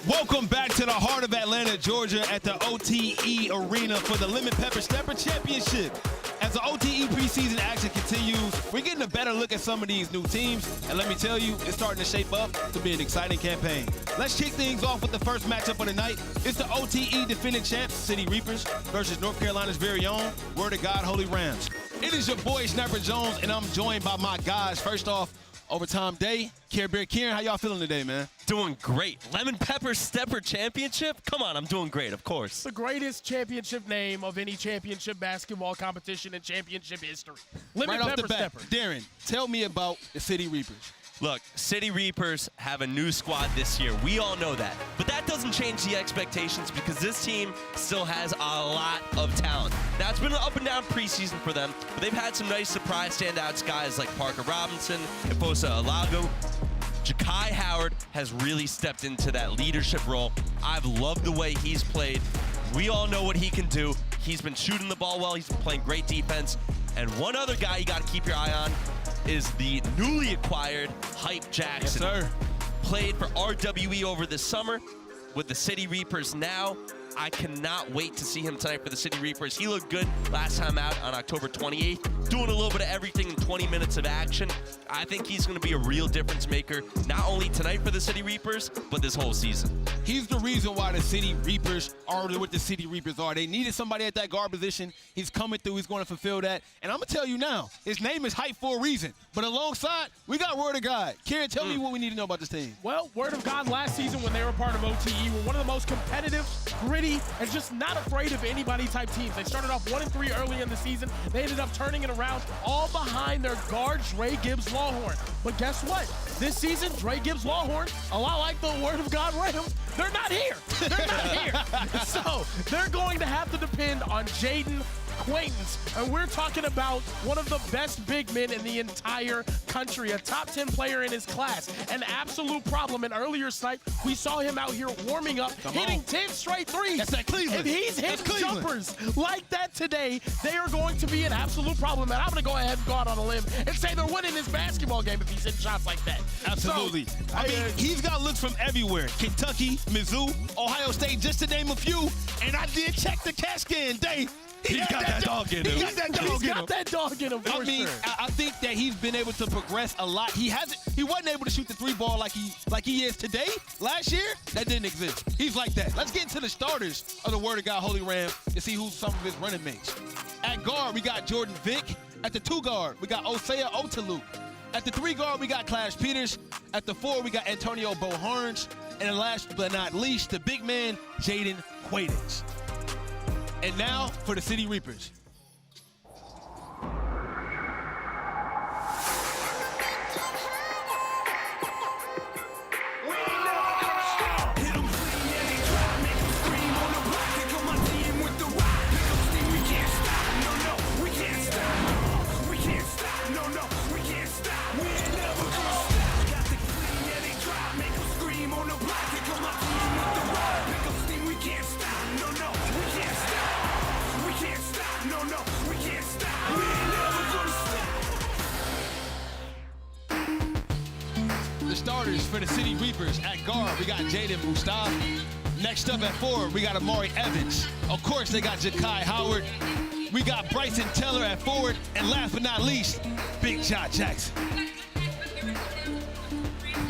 Welcome back to the heart of Atlanta, Georgia at the OTE Arena for the Lemon Pepper Stepper Championship. As the OTE preseason action continues, we're getting a better look at some of these new teams, and let me tell you, it's starting to shape up to be an exciting campaign. Let's kick things off with the first matchup of the night. It's the OTE defending champs, City Reapers, versus North Carolina's very own Word of God Holy Rams. It is your boy, Snapper Jones, and I'm joined by my guys. First off, Overtime Day, Care Bear Kieran, how y'all feeling today, man? Doing great. Lemon Pepper Stepper Championship? Come on, I'm doing great, of course. The greatest championship name of any championship basketball competition in championship history. Lemon Right off Pepper the bat, Stepper. Darren, tell me about the City Reapers. Look, City Reapers have a new squad this year. We all know that. But that doesn't change the expectations because this team still has a lot of talent. Now, it's been an up and down preseason for them, but they've had some nice surprise standouts, guys like Parker Robinson, Efosa Alago. Jahki Howard has really stepped into that leadership role. I've loved the way he's played. We all know what he can do. He's been shooting the ball well. He's been playing great defense. And one other guy you got to keep your eye on is the newly acquired Hype Jackson. Yes, sir. Played for RWE over the summer with the City Reapers now. I cannot wait to see him tonight for the City Reapers. He looked good last time out on October 28th, doing a little bit of everything in 20 minutes of action. I think he's going to be a real difference maker, not only tonight for the City Reapers, but this whole season. He's the reason why the City Reapers are what the City Reapers are. They needed somebody at that guard position. He's coming through. He's going to fulfill that. And I'm going to tell you now, his name is Hype for a reason. But alongside, we got Word of God. Kieran, tell me what we need to know about this team. Well, Word of God last season when they were part of OTE were one of the most competitive, gritty, and just not afraid of anybody type teams. They started off 1-3 early in the season. They ended up turning it around all behind their guard, Dre Gibbs Lawhorn. But guess what? This season, Dre Gibbs Lawhorn, a lot like the Word of God Rams, they're not here. They're not here. So they're going to have to depend on Jayden Quaintance, and we're talking about one of the best big men in the entire country, a top 10 player in his class, an absolute problem. And earlier tonight, we saw him out here warming up, hitting 10 straight threes. That's that Cleveland. If he's hitting jumpers like that today, they are going to be an absolute problem. And I'm going to go ahead and go out on a limb and say they're winning this basketball game if he's hitting shots like that. Absolutely. So, I mean, he's got looks from everywhere. Kentucky, Mizzou, Ohio State, just to name a few. And I did check the CAT scan, Dave. He's got that dog in him. He got that dog in him. He's got that dog in him for sure. I think that he's been able to progress a lot. He wasn't able to shoot the 3-ball like he is today. Last year, that didn't exist. He's like that. Let's get into the starters of the Word of God Holy Ram and see who's some of his running mates. At guard, we got Jordan Vick. At the 2 guard, we got Osea Otalu. At the 3 guard, we got Clash Peters. At the 4, we got Antonio Boharns. And last but not least, the big man, Jayden Quaintance. And now for the City Reapers. Starters for the City Reapers. At guard, we got Jaden Mustafa. Next up at 4, we got Amari Evans. Of course, they got Jahki Howard. We got Bryson Teller at forward. And last but not least, Big John Jackson.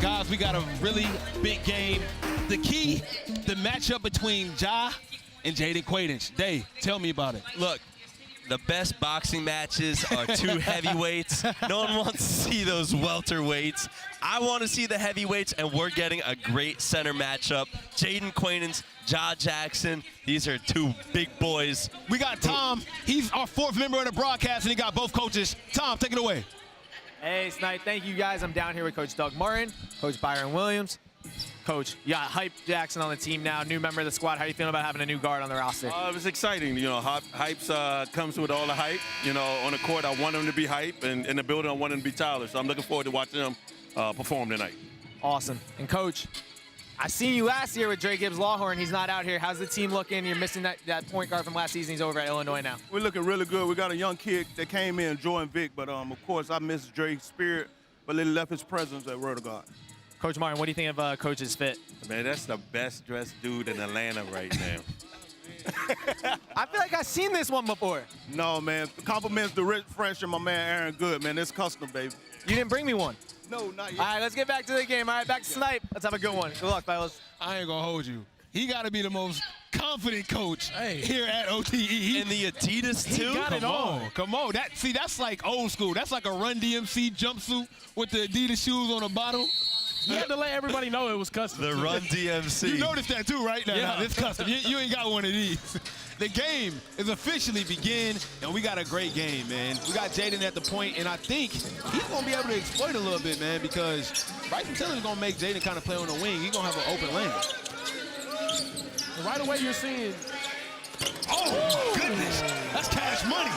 Guys, we got a really big game. The key, the matchup between Ja and Jayden Quaintance. Dave, tell me about it. Look, the best boxing matches are 2 heavyweights. No one wants to see those welterweights. I want to see the heavyweights, and we're getting a great center matchup. Jayden Quaintance, Ja Jackson. These are 2 big boys. We got Tom. He's our 4th member of the broadcast, and he got both coaches. Tom, take it away. Hey, Snipe. Thank you, guys. I'm down here with Coach Doug Martin, Coach Byron Williams. Coach, you got Hype Jackson on the team now, new member of the squad. How are you feeling about having a new guard on the roster? It was exciting. You know, Hype's comes with all the hype. You know, on the court, I want him to be Hype, and in the building, I want him to be Tyler. So I'm looking forward to watching him perform tonight. Awesome. And Coach, I seen you last year with Dre Gibbs Lawhorn. He's not out here. How's the team looking? You're missing that point guard from last season. He's over at Illinois now. We're looking really good. We got a young kid that came in, Jordan Vick, but of course, I miss Dre's spirit, but he left his presence at Word of God. Coach Martin, what do you think of Coach's fit? Man, that's the best dressed dude in Atlanta right now. I feel like I've seen this one before. No, man. Compliments to Rich French and my man Aaron Good, man. It's custom, baby. You didn't bring me one. No, not yet. All right, let's get back to the game. All right, back to Snipe. Let's have a good one. Good luck, fellas. I ain't gonna hold you. He got to be the most confident coach here at OTE. And the Adidas, too? got it all. Come on. That's like old school. That's like a Run DMC jumpsuit with the Adidas shoes on the bottom. He had to let everybody know it was custom. The Run DMC. You noticed that too, right? Now, it's custom. You ain't got one of these. The game is officially begin, and we got a great game, man. We got Jayden at the point, and I think he's going to be able to exploit a little bit, man, because Bryson Tillman's going to make Jayden kind of play on the wing. He's going to have an open lane. Right away, you're seeing. Oh, my goodness. That's cash money.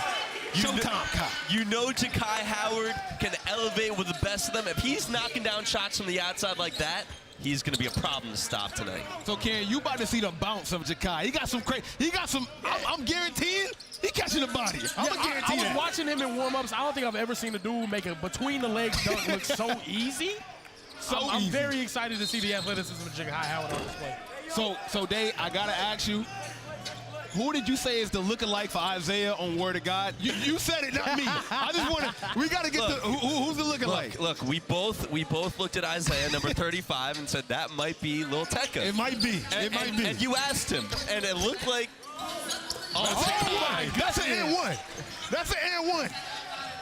Showtime, Kyle. You know Jahki Howard can elevate with the best of them. If he's knocking down shots from the outside like that, he's going to be a problem to stop tonight. So, Ken, you about to see the bounce of Jahki. He got some crazy. I'm guaranteeing he catching the body. I'm going to guarantee I was that. watching him in warm-ups. I don't think I've ever seen a dude make a between-the-legs dunk look so easy. I'm very excited to see the athleticism of Jahki Howard on display. So Dave, I got to ask you, who did you say is the lookalike for Isaiah on Word of God? You said it, not me. I just want to. We got to get who's the lookalike? Look, we both looked at Isaiah, number 35, and said that might be Lil Tecca. It might be. It might be. And you asked him, and it looked like. That's an and one. That's an and one.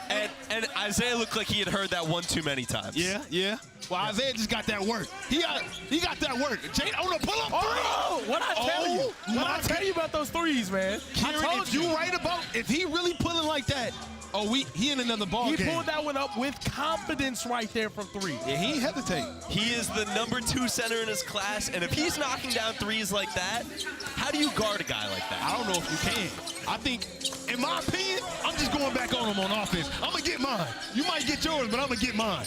And Isaiah looked like he had heard that one too many times. Yeah. Well, Isaiah just got that work. He got that work. Jayden on the pull-up three. Oh, what I tell you? What I tell you about those threes, man? Kieran, I told if you right about, if he really pulling like that, he in another ball game. He pulled that one up with confidence right there from three. Yeah, he ain't hesitate. He is the number 2 center in his class, and if he's knocking down threes like that, how do you guard a guy like that? I don't know if you can. I think, in my opinion, I'm just going back on him on offense. I'm going to get mine. You might get yours, but I'm going to get mine.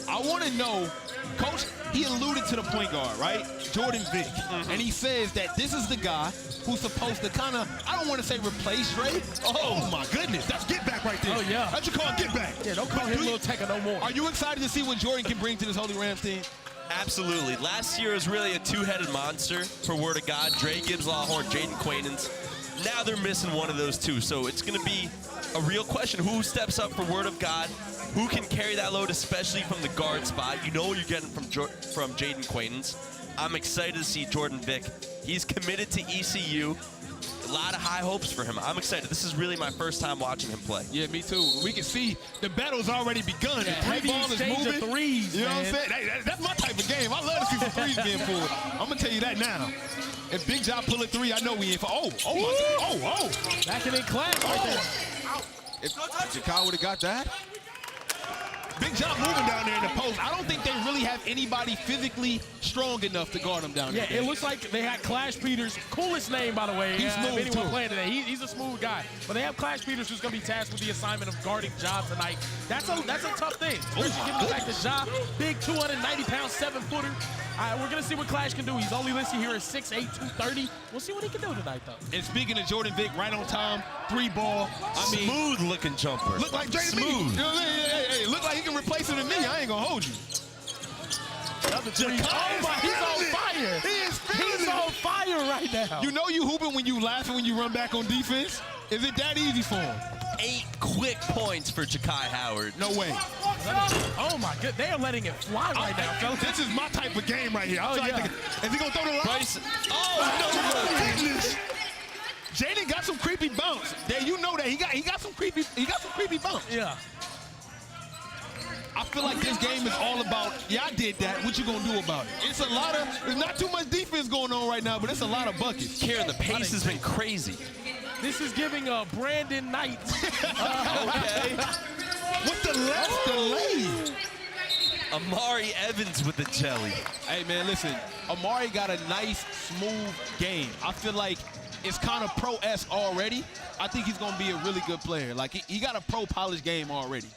I want to know, Coach, he alluded to the point guard, right? Jordan Vick. And he says that this is the guy who's supposed to kind of, I don't want to say replace Dre. Oh, my goodness. That's get back right there. Oh, yeah. That's what you call get back. Yeah, don't call him Lil Tecca no more. Are you excited to see what Jordan can bring to this Holy Rams team? Absolutely. Last year was really a two-headed monster for Word of God. Dre Gibbs Lawhorn, Jayden Quaintance. Now they're missing one of those two. So it's going to be a real question. Who steps up for Word of God? Who can carry that load, especially from the guard spot? You know what you're getting from Jayden Quaintance. I'm excited to see Jordan Vick. He's committed to ECU. A lot of high hopes for him. I'm excited. This is really my first time watching him play. Yeah, me too. We can see the battle's already begun. The heavy ball is exchange moving. of threes, you know man. what I'm saying? That's my type of game. I love to see some threes being pulled. I'm going to tell you that now. If Big Job pull a three, I know we in for. Oh, my God. Back in class right there. If Jahki would have got that. Big Job moving down there in the post. I don't think they really have anybody physically strong enough to guard him down there. Yeah, it looks like they had Clash Peters. Coolest name, by the way. He's smooth, if anyone too. playing today. He's a smooth guy. But they have Clash Peters who's going to be tasked with the assignment of guarding Ja tonight. That's a tough thing. Especially giving it back to Ja. Big 290-pound, 7-footer. All right, we're going to see what Clash can do. He's only listed here as 6'8", 230. We'll see what he can do tonight, though. And speaking of Jordan Vick, right on time, 3-ball. I mean, Smooth-looking jumper. look like Jay to me. Smooth. You know, hey, look like he can replace him to me. I ain't going to hold you. Oh, my, he's on fire. He's on fire right now. You know you hooping when you laughing when you run back on defense? Is it that easy for him? 8 quick points for Jahki Howard. No way. Oh, my God. They are letting it fly right now, fellas. This is my type of game right here. I'm trying to think, is he going to throw the line? Bryson. Oh, my goodness. Jayden got some creepy bounce. There, you know that he got some creepy bounce. Yeah. I feel like this game is all about, yeah, I did that. What you gonna do about it? There's not too much defense going on right now, but it's a lot of buckets. Kieran, the pace has been crazy. This is giving Brandon Knight. Okay. With the left delay. Amari Evans with the jelly. Hey, man, listen. Amari got a nice, smooth game. I feel like it's kind of pro-esque already. I think he's going to be a really good player. Like, he got a pro-college game already.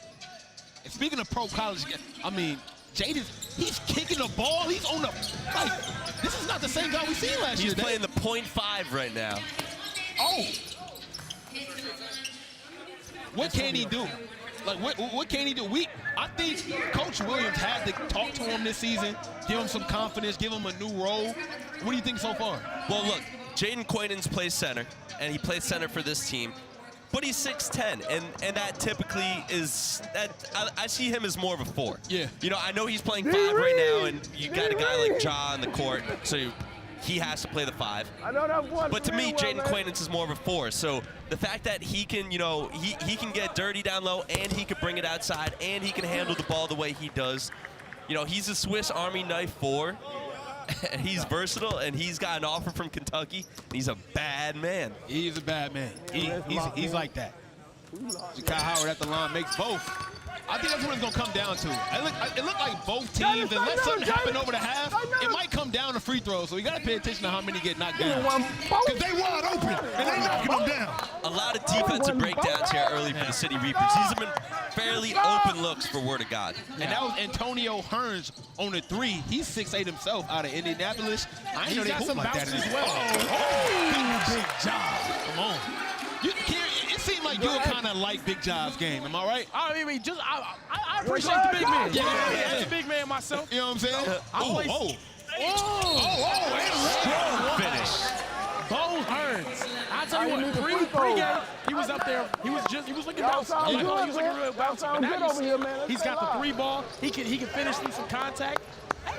And speaking of pro-college, I mean, Jayden, he's kicking the ball. He's on the, like, this is not the same guy we seen last year. He's playing the .5 right now. Oh. What can he do? Like, what can he do? I think Coach Williams had to talk to him this season, give him some confidence, give him a new role. What do you think so far? Well, look, Jayden Quaintance plays center, and he plays center for this team. But he's 6'10", and that typically is I see him as more of a 4. Yeah. You know, I know he's playing 5 right now, and you got a guy like Ja on the court, so he has to play the 5. But to me, Jayden Quaintance is more of a 4. So the fact that he can, you know, he can get dirty down low, and he can bring it outside, and he can handle the ball the way he does. You know, he's a Swiss Army knife 4. And he's versatile, and he's got an offer from Kentucky. He's a bad man. He's a bad man. He's like that. Jahki Howard at the line makes both. I think that's what it's going to come down to. It looked like both teams, unless something happened over the half, it might come down to free throws. So you got to pay attention to how many get knocked down. Because they wide open, and they knocking them down. A lot of defensive breakdowns here early for the City Reapers. These have been fairly open looks for Word of God. And that was Antonio Hearns on the 3. He's 6'8" himself out of Indianapolis. I didn't know they got hoop some like that bounce in as well. Big job. Come on. It seemed like you were kind of like Big Job's game. Am I right? I mean, I appreciate the big man. Yeah, that's a big man myself. You know what I'm saying? Strong finish. Bo Hearns. I tell you what, pre-game, he was up there. He was looking bouncy. He was looking real bouncy. But now he's got the 3 ball. He can finish through some contact.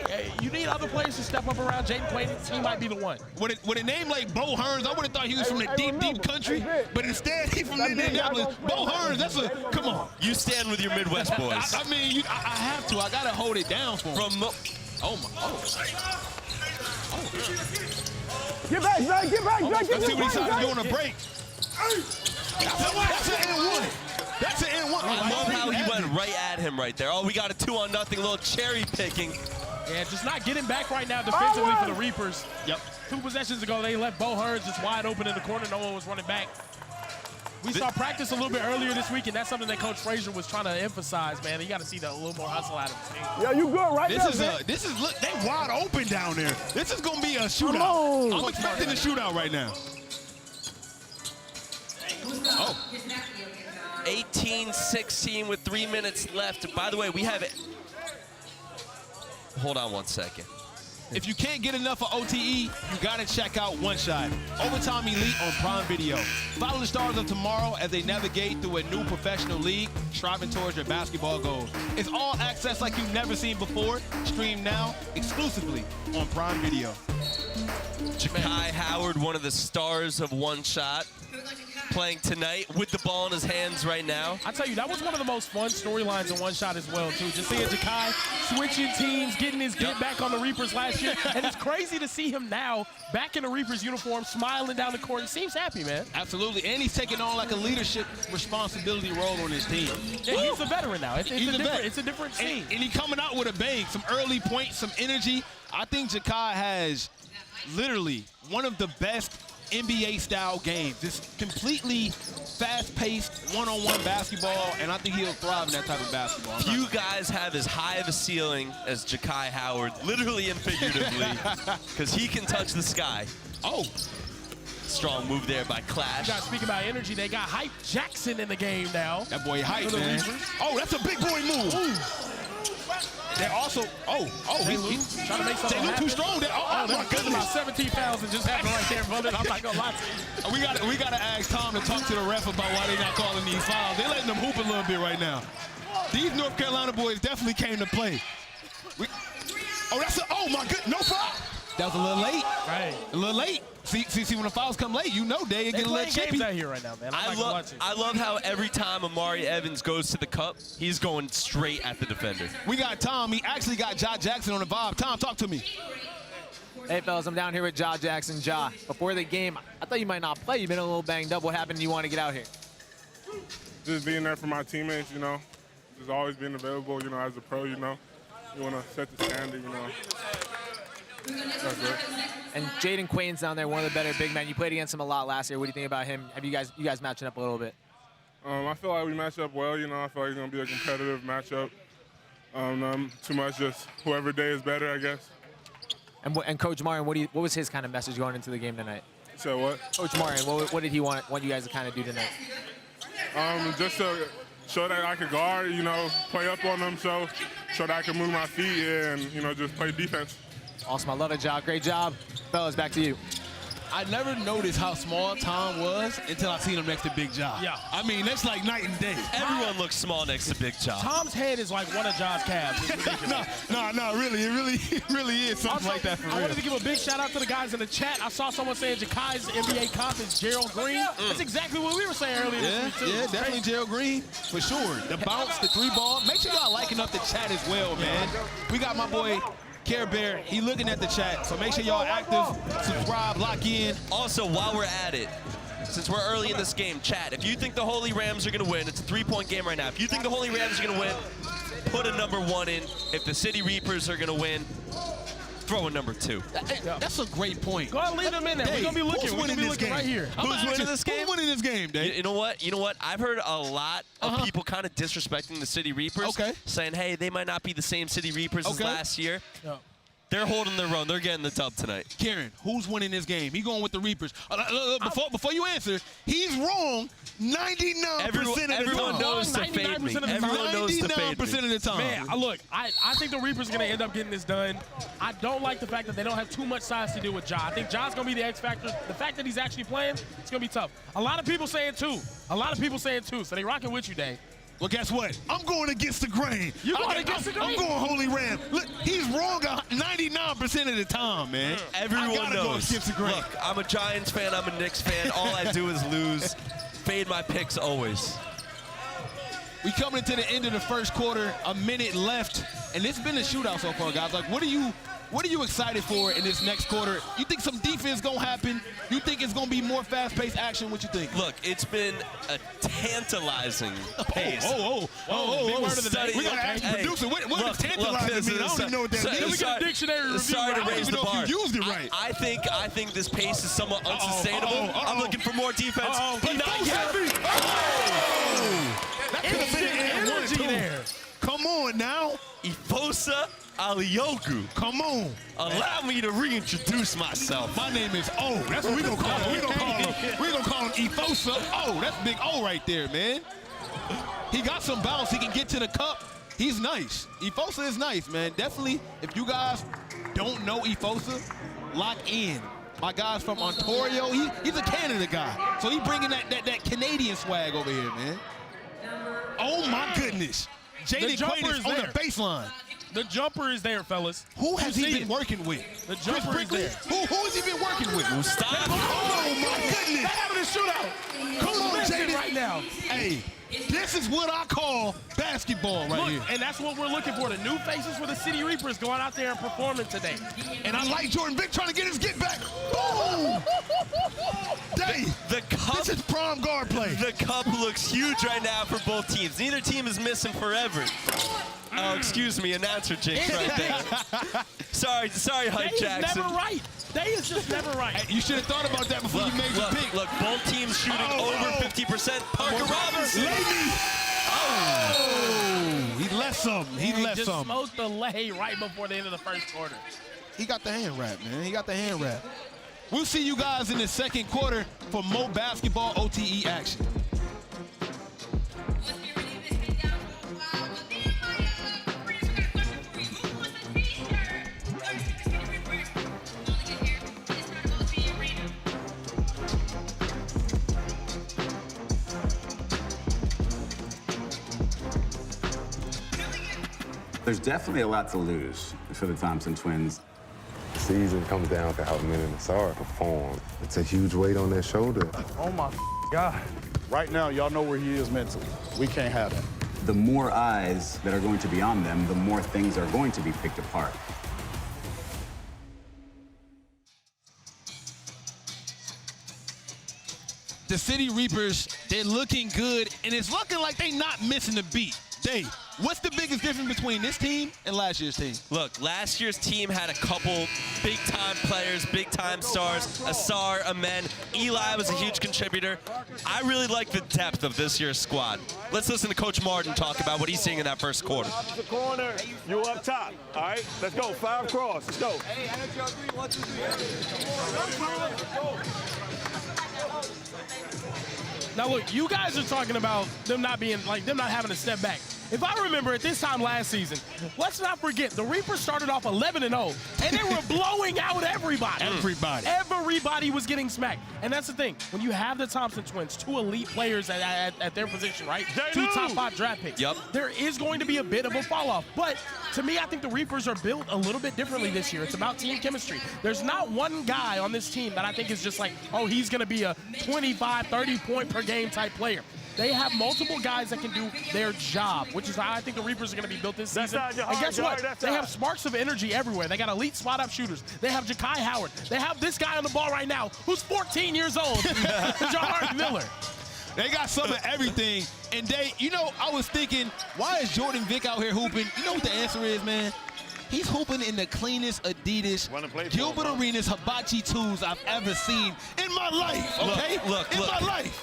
Hey, you need other players to step up around Jayden Quaintance. He might be the one. With a name like Bo Hearns, I would have thought he was from the deep country, but instead he's from Indianapolis. Bo Hearns, that's a, come on. You stand with your Midwest boys. I mean, I have to. I got to hold it down for him. Get back, Zach, get back, Zach, Let's get see what he back, tried to Zach. do on a break. That's an N1. That's an N1. I love how he went right at him right there. Oh, we got a 2-on-0, little cherry picking. Yeah, just not getting back right now defensively for the Reapers. Yep. 2 possessions ago, they left Bo Hearns just wide open in the corner. No one was running back. We saw practice a little bit earlier this week, and that's something that Coach Frazier was trying to emphasize, man. You got to see a little more hustle out of the team. Yo, you good right there, Look, they wide open down there. This is going to be a shootout. I'm expecting a shootout right now. 18-16 with 3 minutes left. By the way, we have it. Hold on 1 second. If you can't get enough of OTE, you got to check out One Shot, Overtime Elite on Prime Video. Follow the stars of tomorrow as they navigate through a new professional league, striving towards their basketball goals. It's all access like you've never seen before. Stream now exclusively on Prime Video. Jahki Howard, one of the stars of One Shot, playing tonight with the ball in his hands right now. I tell you, that was one of the most fun storylines in One Shot as well, too. Just seeing Jahki switching teams, getting his get back on the Reapers last year. And it's crazy to see him now back in the Reapers uniform, smiling down the court. He seems happy, man. Absolutely, and he's taking on like a leadership responsibility role on his team. Yeah, he's a veteran now. It's a different scene. And he's coming out with a bang, some early points, some energy. I think Jahki has literally one of the best NBA-style games. It's completely fast-paced, one-on-one basketball, and I think he'll thrive in that type of basketball. Few guys have as high of a ceiling as Jahki Howard, literally and figuratively, because he can touch the sky. Oh. Strong move there by Clash. You guys speak about energy. They got Hype Jackson in the game now. That boy Hype, man. Reapers. Oh, that's a big boy move. Ooh. They're also, he's trying to make something they look happen. too strong. Oh my That's goodness. about 17 pounds that just happened right there, brother. I'm not gonna lie to you. We gotta ask Tom to talk to the ref about why they're not calling these fouls. They're letting them hoop a little bit right now. These North Carolina boys definitely came to play. Oh my goodness, no foul. That was a little late. Right. A little late. See, when the fouls come late, you know they get a little chippy. Out here right now, man. I love how every time Amari Evans goes to the cup, he's going straight at the defender. We got Tom. He actually got Ja Jackson on the vibe. Tom, talk to me. Hey, fellas, I'm down here with Ja Jackson. Ja, before the game, I thought you might not play. You've been a little banged up. What happened? You want to get out here? Just being there for my teammates, you know. Just always being available, you know, as a pro, you know. You want to set the standard, you know. That's it. And Jayden Quaintance down there, one of the better big men. You played against him a lot last year. What do you think about him? Have you guys matching up a little bit? I feel like we match up well, you know. I feel like it's going to be a competitive matchup. Too much, just whoever day is better, I guess. And Coach Martin, what was his kind of message going into the game tonight? So what? Coach Martin, what did he want you guys to kind of do tonight? Just to show that I could guard, you know, play up on them, show that I can move my feet and, you know, just play defense. Awesome. I love it, Jahki. Great job. Fellas, back to you. I never noticed how small Tom was until I seen him next to Big Ja. Yeah. I mean, that's like night and day. Everyone looks small next to Big Ja. Tom's head is like one of Ja's calves. It's ridiculous. No, really, it really is something Also, like that for I real. wanted to give a big shout out to the guys in the chat. I saw someone saying Jakai's NBA comp is Gerald Green. That's exactly what we were saying earlier this week, too. Yeah, definitely Gerald Green, for sure. The bounce, the 3-ball. Make sure y'all liking up the chat as well, man. We got my boy Care Bear, he looking at the chat, so make sure y'all active, subscribe, lock in. Also, while we're at it, since we're early in this game, chat, if you think the Holy Rams are going to win, it's a 3-point game right now. If you think the Holy Rams are going to win, put a number 1 in. If the City Reapers are going to win, throw a number 2. That's a great point. Go ahead and leave them in there. We're going to be looking. We're going to be looking right here. Who's winning this game? Who's winning this game, Dave? You know what? You know what? I've heard a lot of people kind of disrespecting the City Reapers, saying, hey, they might not be the same City Reapers as last year. Yeah. They're holding their own. They're getting the dub tonight. Karen, who's winning this game? He going with the Reapers. Before you answer, he's wrong 99% of the time. Everyone knows to fade me. Everyone knows to fade me. 99% of the time. Man, look, I think the Reapers are going to end up getting this done. I don't like the fact that they don't have too much size to do with Ja. I think Ja's going to be the X factor. The fact that he's actually playing, it's going to be tough. A lot of people saying two. So they rocking with you, Dave. Well, guess what? I'm going against the grain. You going against the grain? I'm going Holy Ram. Look, he's wrong 99% of the time, man. Everyone knows. Go the grain. Look, I'm a Giants fan. I'm a Knicks fan. All I do is lose. Fade my picks always. We coming into the end of the first quarter, a minute left, and it's been a shootout so far, guys. Like, what are you excited for in this next quarter? You think some defense gonna happen? You think it's gonna be more fast-paced action? What you think? Look, it's been a tantalizing pace. Big word of the day. We gotta ask the producer, what does tantalizing mean? I don't even know what that means. We got a dictionary review. Sorry to raise the bar. If you used it right. I think this pace is somewhat unsustainable. I'm looking for more defense. But not yet. That could have been an energy there. Come on now. Ifosa Aliogu. Come on. Allow me to reintroduce myself. My name is O. That's what we're going to call him. We're going to call him Ifosa O. That's big O right there, man. He got some bounce. He can get to the cup. He's nice. Ifosa is nice, man. Definitely, if you guys don't know Ifosa, lock in. My guy's from Ontario. He's a Canada guy. So he bringing that Canadian swag over here, man. Oh, my goodness. Jayden Quaintance on the baseline. The jumper is there, fellas. Who has he been working with? The jumper is there. Who has he been working with? Stop. Oh, my goodness. They're having a shootout. Come on, Jayden. Right now. Hey, this is what I call basketball right here. And that's what we're looking for. The new faces for the City Reapers going out there and performing today. And I like Jordan Vick trying to get his get back. Boom! Dave, The cup, this is prime guard play. the cup looks huge right now for both teams. Neither team is missing forever. Oh, excuse me, announcer jinx right there. sorry, Hype They is Jackson. never right. They is just never right. Hey, you should have thought about that before you made your pick. Look, both teams shooting over 50%. Parker Robinson. He left something. He left just something. smoked the lay right before the end of the first quarter. He got the hand wrap, man. He got the hand wrap. We'll see you guys in the second quarter for more basketball OTE action. There's definitely a lot to lose for the Thompson twins. The season comes down to how men and Asar perform. It's a huge weight on their shoulder. Oh my God. Right now, y'all know where he is mentally. We can't have that. The more eyes that are going to be on them, the more things are going to be picked apart. The City Reapers, they're looking good, and it's looking like they're not missing a beat. Dave, what's the biggest difference between this team and last year's team? Look, last year's team had a couple big-time players, big-time stars. Asar, Amen, Eli was a huge contributor. I really like the depth of this year's squad. Let's listen to Coach Martin talk about what he's seeing in that first quarter. The corner, you up top. All right, let's go. 5 cross. Let's go. Hey, I got y'all 3, 1, 2, 3. Now look, you guys are talking about them not being them not having to step back. If I remember at this time last season, let's not forget the Reapers started off 11-0, and they were blowing out everybody. Everybody was getting smacked. And that's the thing. When you have the Thompson twins, 2 elite players at their position, right? 2 top 5 draft picks. Yep. There is going to be a bit of a fall off. But to me, I think the Reapers are built a little bit differently this year. It's about team chemistry. There's not one guy on this team that I think is just like, oh, he's going to be a 25, 30 point per game type player. They have multiple guys that can do their job, which is how I think the Reapers are going to be built this season. And guess what? They have sparks of energy everywhere. They got elite spot-up shooters. They have Jahki Howard. They have this guy on the ball right now who's 14 years old, Jahki Miller. They got some of everything. And I was thinking, why is Jordan Vick out here hooping? You know what the answer is, man? He's hooping in the cleanest Adidas Gilbert Arenas Hibachi 2s I've ever seen in my life, okay?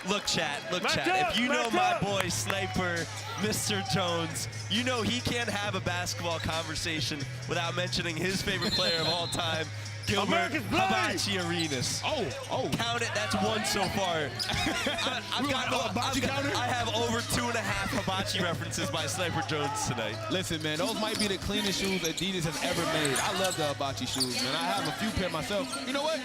Look, chat. If you know my boy Sniper, Mr. Jones, you know he can't have a basketball conversation without mentioning his favorite player of all time, Gilbert Hibachi Arenas. Oh. Count it, that's 1 so far. I have over 2.5 hibachi references by Sniper Jones tonight. Listen, man, those might be the cleanest shoes Adidas has ever made. I love the hibachi shoes, man. I have a few pair myself. You know what?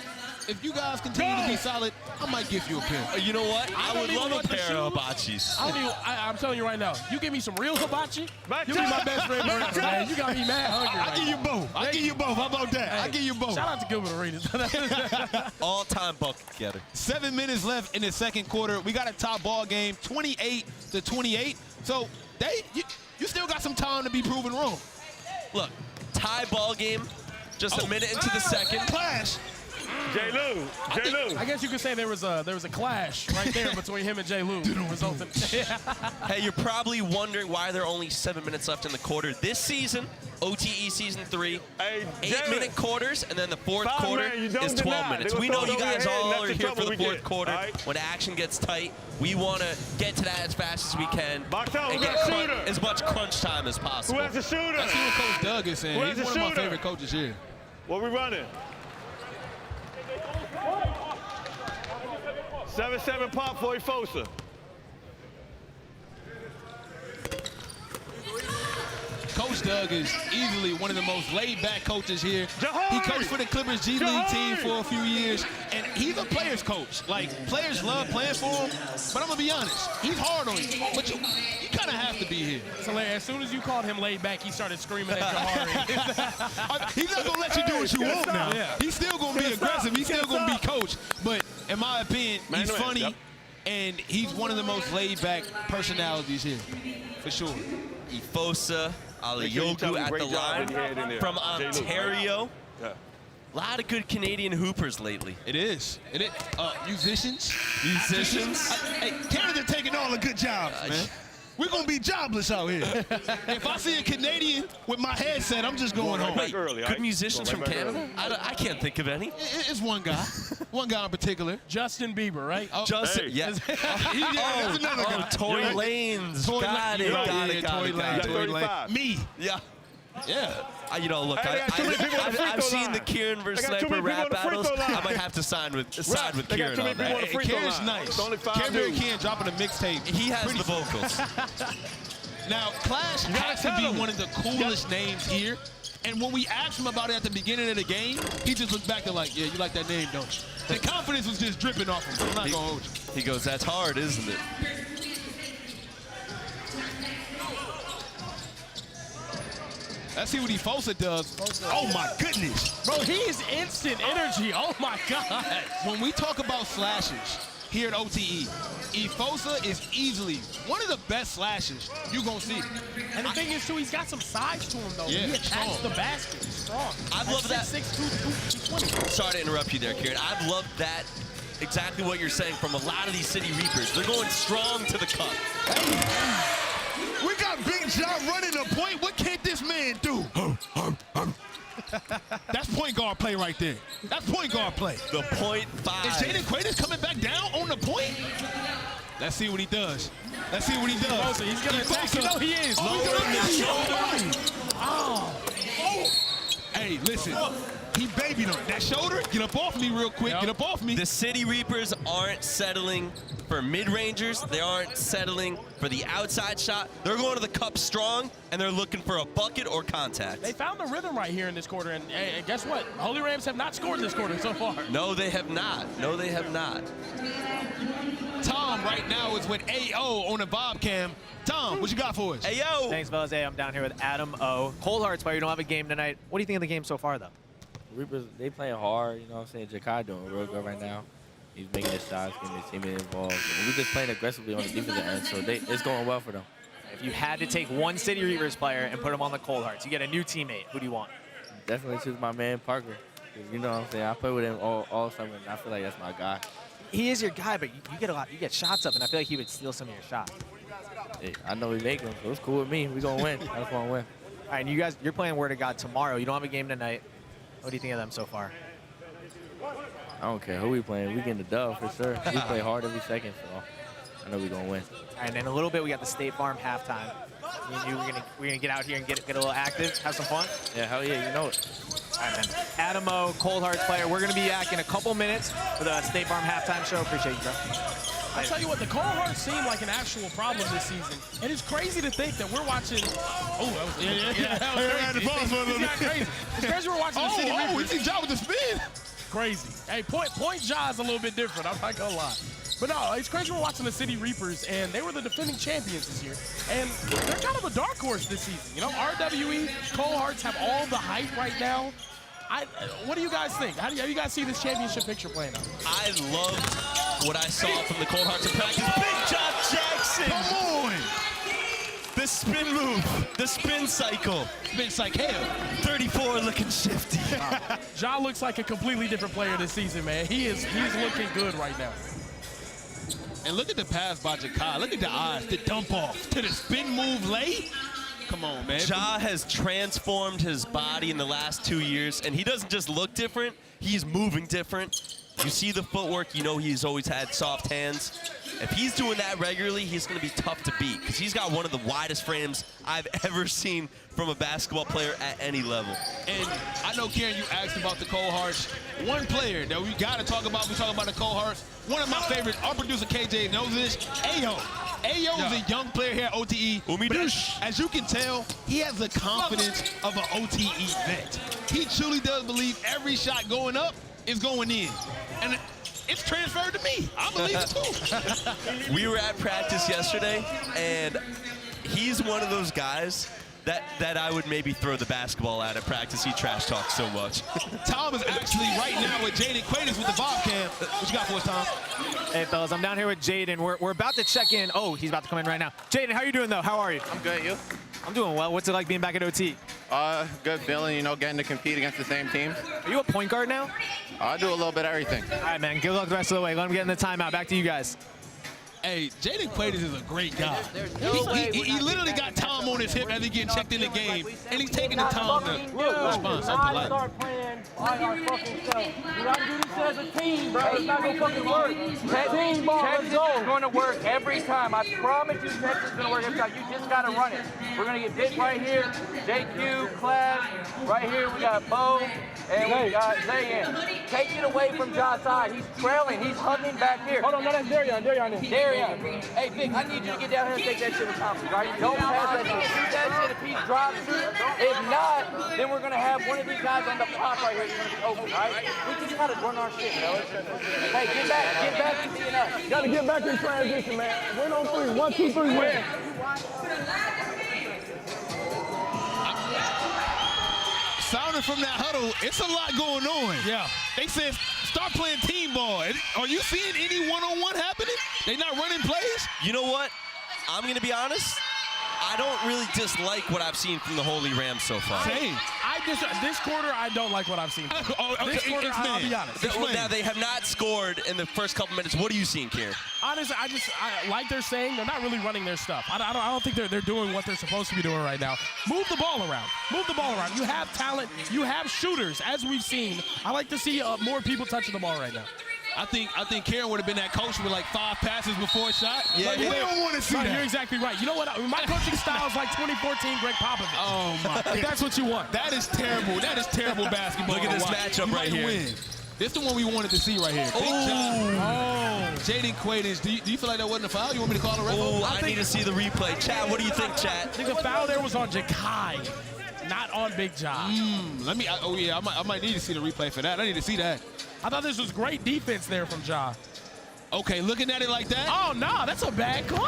If you guys continue to be solid, I might give you a pair. You know what? I would love a pair of hibachis. I'm telling you right now, you give me some real hibachi, you'll be my best friend forever, man. You got me mad hungry. I'll give you both. I'll give you both. How about that? Hey, I'll give you both. Shout out to Gilbert Arenas. All-time bucket getter. 7 minutes left in the second quarter. We got a top ball game, 28-28. So you still got some time to be proven wrong. Look, tie ball game, just a minute into the second. Clash. J. Lou. I guess you could say there was a clash right there between him and J. Lou, resulting. Hey, you're probably wondering why there are only 7 minutes left in the quarter. This season, OTE Season 3, 8-minute quarters, and then the fourth quarter is 12 minutes. We know you guys all are here for the fourth quarter. When action gets tight, we want to get to that as fast as we can and get as much crunch time as possible. Who has a shooter? That's what Coach Doug is saying. He's one of my favorite coaches here. What we running? 7-7 pop for Ifosa. Coach Doug is easily one of the most laid-back coaches here. He coached for the Clippers G League team for a few years, and he's a player's coach. Like, players love playing for him, but I'm gonna be honest, he's hard on you. But you kind of have to be here. So as soon as you called him laid back, he started screaming at Jahari. He's not gonna let you do what you want now. Yeah. He's still gonna be aggressive. He's still gonna be coach. But in my opinion, he's funny, and he's one of the most laid-back personalities here, for sure. Ifosa Aliyogu at the line from Ontario. A lot of good Canadian hoopers lately. It is. Musicians. Hey, Canada taking all the good jobs, man. We're going to be jobless out here. If I see a Canadian with my headset, I'm just going home. Wait, good musicians from Canada? I can't think of any. It's one guy. One guy in particular. Justin Bieber, right? Justin, that's another guy. Tory Lanez. Got it. Tory Lanez. Me. Yeah. Yeah. Look, I've seen the Kieran versus Sniper rap battles. I might have to side with Kieran on that. Kieran's nice. Kieran dropping a mixtape. He has the vocals. Now, Clash has to be one of the coolest names here. And when we asked him about it at the beginning of the game, he just looked back and like, yeah, you like that name, don't you? The confidence was just dripping off him. I'm not going to hold you. He goes, that's hard, isn't it? Let's see what Ifosa does. Oh, my goodness. Bro, he is instant energy. Oh, my God. When we talk about slashes here at OTE, Ifosa is easily one of the best slashes you're going to see. And the thing is, too, he's got some size to him, though. Yeah, he attacks the basket. He's strong. I love that. 6'2", 220. Sorry to interrupt you there, Kieran. I've loved that. Exactly what you're saying from a lot of these City Reapers. They're going strong to the cup. We got Big John running the point. What can't this man do? That's point guard play right there. That's point guard play. The .5. Is Jayden Quaintance coming back down on the point? Let's see what he does. Let's see what he does. He's going to attack. You know he is. Oh. Hey, listen. He babied him. That shoulder, get up off me real quick. Get up off me. The City Reapers aren't settling for mid-rangers. They aren't settling for the outside shot. They're going to the cup strong, and they're looking for a bucket or contact. They found the rhythm right here in this quarter, and guess what? Holy Rams have not scored this quarter so far. No, they have not. No, they have not. Tom right now is with AO on the Bob cam. Tom, what you got for us? AO! Thanks, fellas. Hey, I'm down here with Adam O. Cold Hearts player, you don't have a game tonight. What do you think of the game so far, though? Reapers, they playing hard, you know what I'm saying? Jahki doing real good right now. He's making his shots, getting his teammate involved. And we're just playing aggressively on the defensive end, so it's going well for them. If you had to take one City Reapers player and put him on the Cold Hearts, you get a new teammate, who do you want? Definitely choose my man, Parker. You know what I'm saying? I play with him all summer, and I feel like that's my guy. He is your guy, but you get shots up, and I feel like he would steal some of your shots. Hey, I know we make them, so it's cool with me. We're going to win. I just want to win. All right, and you guys, you're playing Word of God tomorrow. You don't have a game tonight. What do you think of them so far? I don't care who we playing. We getting the dub for sure. We play hard every second, so I know we're going to win. All right, and in a little bit, we got the State Farm halftime. Me and you, we're gonna get out here and get a little active, have some fun. Yeah, hell yeah, you know it. All right, man. Adam O, Cold Hearts player. We're gonna be back in a couple minutes for the State Farm halftime show. Appreciate you, bro. I'll tell you what, the Cold Hearts seem like an actual problem this season. And it's crazy to think that we're watching. Oh, that was that was crazy. It's crazy. It's crazy we're watching the City Reapers. We see Ja with the spin. Crazy. Hey, point Ja's a little bit different. I'm not gonna lie. But no, it's crazy we're watching the City Reapers, and they were the defending champions this year. And they're kind of a dark horse this season. You know, RWE, Cold Hearts have all the hype right now. What do you guys think? How do you guys see this championship picture playing out? I loved what I saw from the Cold Hearts in practice. Big John Jackson! Come on! The spin move, the spin cycle. Spin cycle. 34 looking shifty. Ja looks like a completely different player this season, man. He's looking good right now. And look at the pass by Jahki. Look at the eyes, the dump off to the spin move lay. Come on, man. Ja has transformed his body in the last 2 years, and he doesn't just look different, he's moving different. You see the footwork, you know he's always had soft hands. If he's doing that regularly, he's going to be tough to beat because he's got one of the widest frames I've ever seen from a basketball player at any level. And I know, Karen, you asked about the Cold Hearts. One player that we got to talk about, we talk about the Cold Hearts. One of my favorites, our producer KJ knows this, AO. AO is a young player here at OTE. But as you can tell, he has the confidence of an OTE vet. He truly does believe every shot going up is going in. And it's transferred to me. I believe it too. We were at practice yesterday, and he's one of those guys that I would maybe throw the basketball at practice. He trash talks so much. Tom is actually right now with Jayden Quaintance with the Bob cam. What you got for us, Tom? Hey, fellas, I'm down here with Jayden. We're about to check in. Oh, he's about to come in right now. Jayden, how are you doing, though? How are you? I'm good. You? I'm doing well. What's it like being back at OT? Good feeling, you know, getting to compete against the same team. Are you a point guard now? I do a little bit of everything. All right, man. Good luck the rest of the way. Let him get in the timeout. Back to you guys. Hey, Jayden Quaintance is a great guy. He literally got Tom on his hip as he getting checked in the game, and he's taking the time to respond so politely. Start playing by our fucking self. We gotta do this as a team, bro. It's not gonna fucking work. Team ball, Texas is going to work every time. I promise you, Texas is gonna work every time. You just gotta run it. We're gonna get Vic right here, JQ, Class, right here. We got Bo, and we got Zayn. Take it away from Josh's side. He's trailing. He's hugging back here. Hold on, no, that's Darian. Darian. Hey, Vic, I need you to get down here and take that shit with Thompson, right? Don't pass that shit. Shoot that shit if he drops it. If not, then we're going to have one of these guys on the pop right here. He's going to be open, all right? We just got to run our shit, fellas. Hey, get back to being us. Got to get back in transition, man. Win on three. 1, 2, 3, win. Sounding from that huddle, it's a lot going on. Yeah. They said start playing team ball. Are you seeing any one-on-one happening? They not running plays? You know what? I'm going to be honest. I don't really dislike what I've seen from the Holy Rams so far. Same. This quarter, I don't like what I've seen. This quarter, I'll be honest. Now, they have not scored in the first couple minutes. What are you seeing, Kieran? Honestly, like they're saying, they're not really running their stuff. I don't think they're doing what they're supposed to be doing right now. Move the ball around. Move the ball around. You have talent. You have shooters, as we've seen. I like to see more people touching the ball right now. I think Karen would have been that coach with like 5 passes before a shot. Yeah, we don't want to see that. You're exactly right. You know what? My coaching style is like 2014 Greg Popovich. Oh my! If that's what you want. That is terrible. That is terrible basketball. Look at this matchup right here. Win. This is the one we wanted to see right here. Big job. Jayden Quaintance, do you feel like that wasn't a foul? You want me to call a ref? Oh, I need to see the replay. Chat, what do you think, chat? I think the foul there was on Jahki, not on Big Job. I might need to see the replay for that. I need to see that. I thought this was great defense there from Ja. Okay, looking at it like that. Oh no, that's a bad call.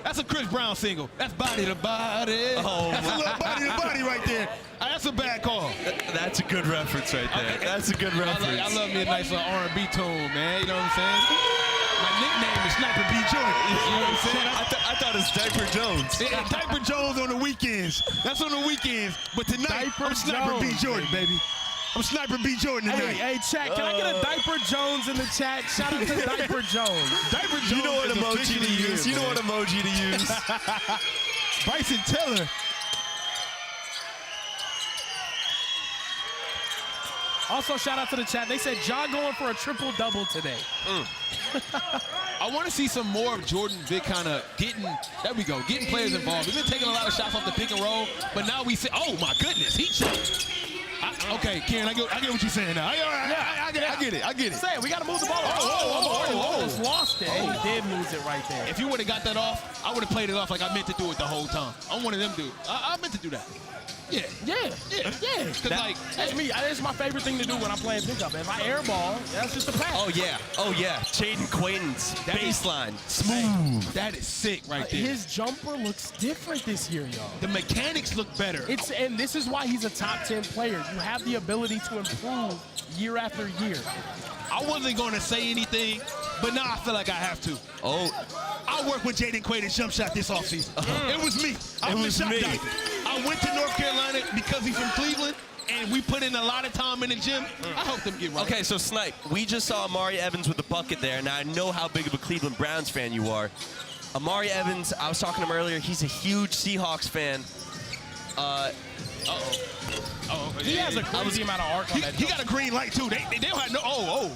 That's a Chris Brown single. That's body to body. Oh, that's a little body to body right there. That's a bad call. That's a good reference right there. That's a good reference. I love me a nice little R&B tune, man. You know what I'm saying? My nickname is Sniper B. Jordan. You know what I'm saying? I thought it was Diaper Jones. Yeah, Diaper Jones on the weekends. That's on the weekends. But tonight, I'm Sniper B. Jordan, baby. I'm Sniper B. Jordan tonight. Hey, chat, can I get a Diaper Jones in the chat? Shout out to Diaper Jones. Diaper Jones. You know what emoji to use. You know what emoji to use. Bryson Tiller. Also, shout out to the chat. They said Ja going for a triple-double today. I want to see some more of Jordan Vic kind of getting players involved. We've been taking a lot of shots off the pick and roll, but now we see, oh my goodness, he shot. Okay, Karen, I get what you're saying now. I get it. Say, we got to move the ball. Almost lost it. He did lose it right there. If you would have got that off, I would have played it off like I meant to do it the whole time. I'm one of them dudes. I meant to do that. Yeah. That's me. That's my favorite thing to do when I'm playing pickup. If I airball, that's just a pass. Oh yeah. Jayden Quaintance, baseline, smooth. That is sick right there. His jumper looks different this year, y'all. The mechanics look better. And this is why he's a top 10 player. You have the ability to improve year after year. I wasn't going to say anything, but now I feel like I have to. I worked with Jayden Quaintance jump shot this offseason. It was me. I went to North Carolina because he's from Cleveland, and we put in a lot of time in the gym. I helped him get right. Okay, so Snipe, we just saw Amari Evans with the bucket there. Now I know how big of a Cleveland Browns fan you are. Amari Evans, I was talking to him earlier, he's a huge Seahawks fan. He has a crazy amount of arc on that. He got a green light, too. They don't have no,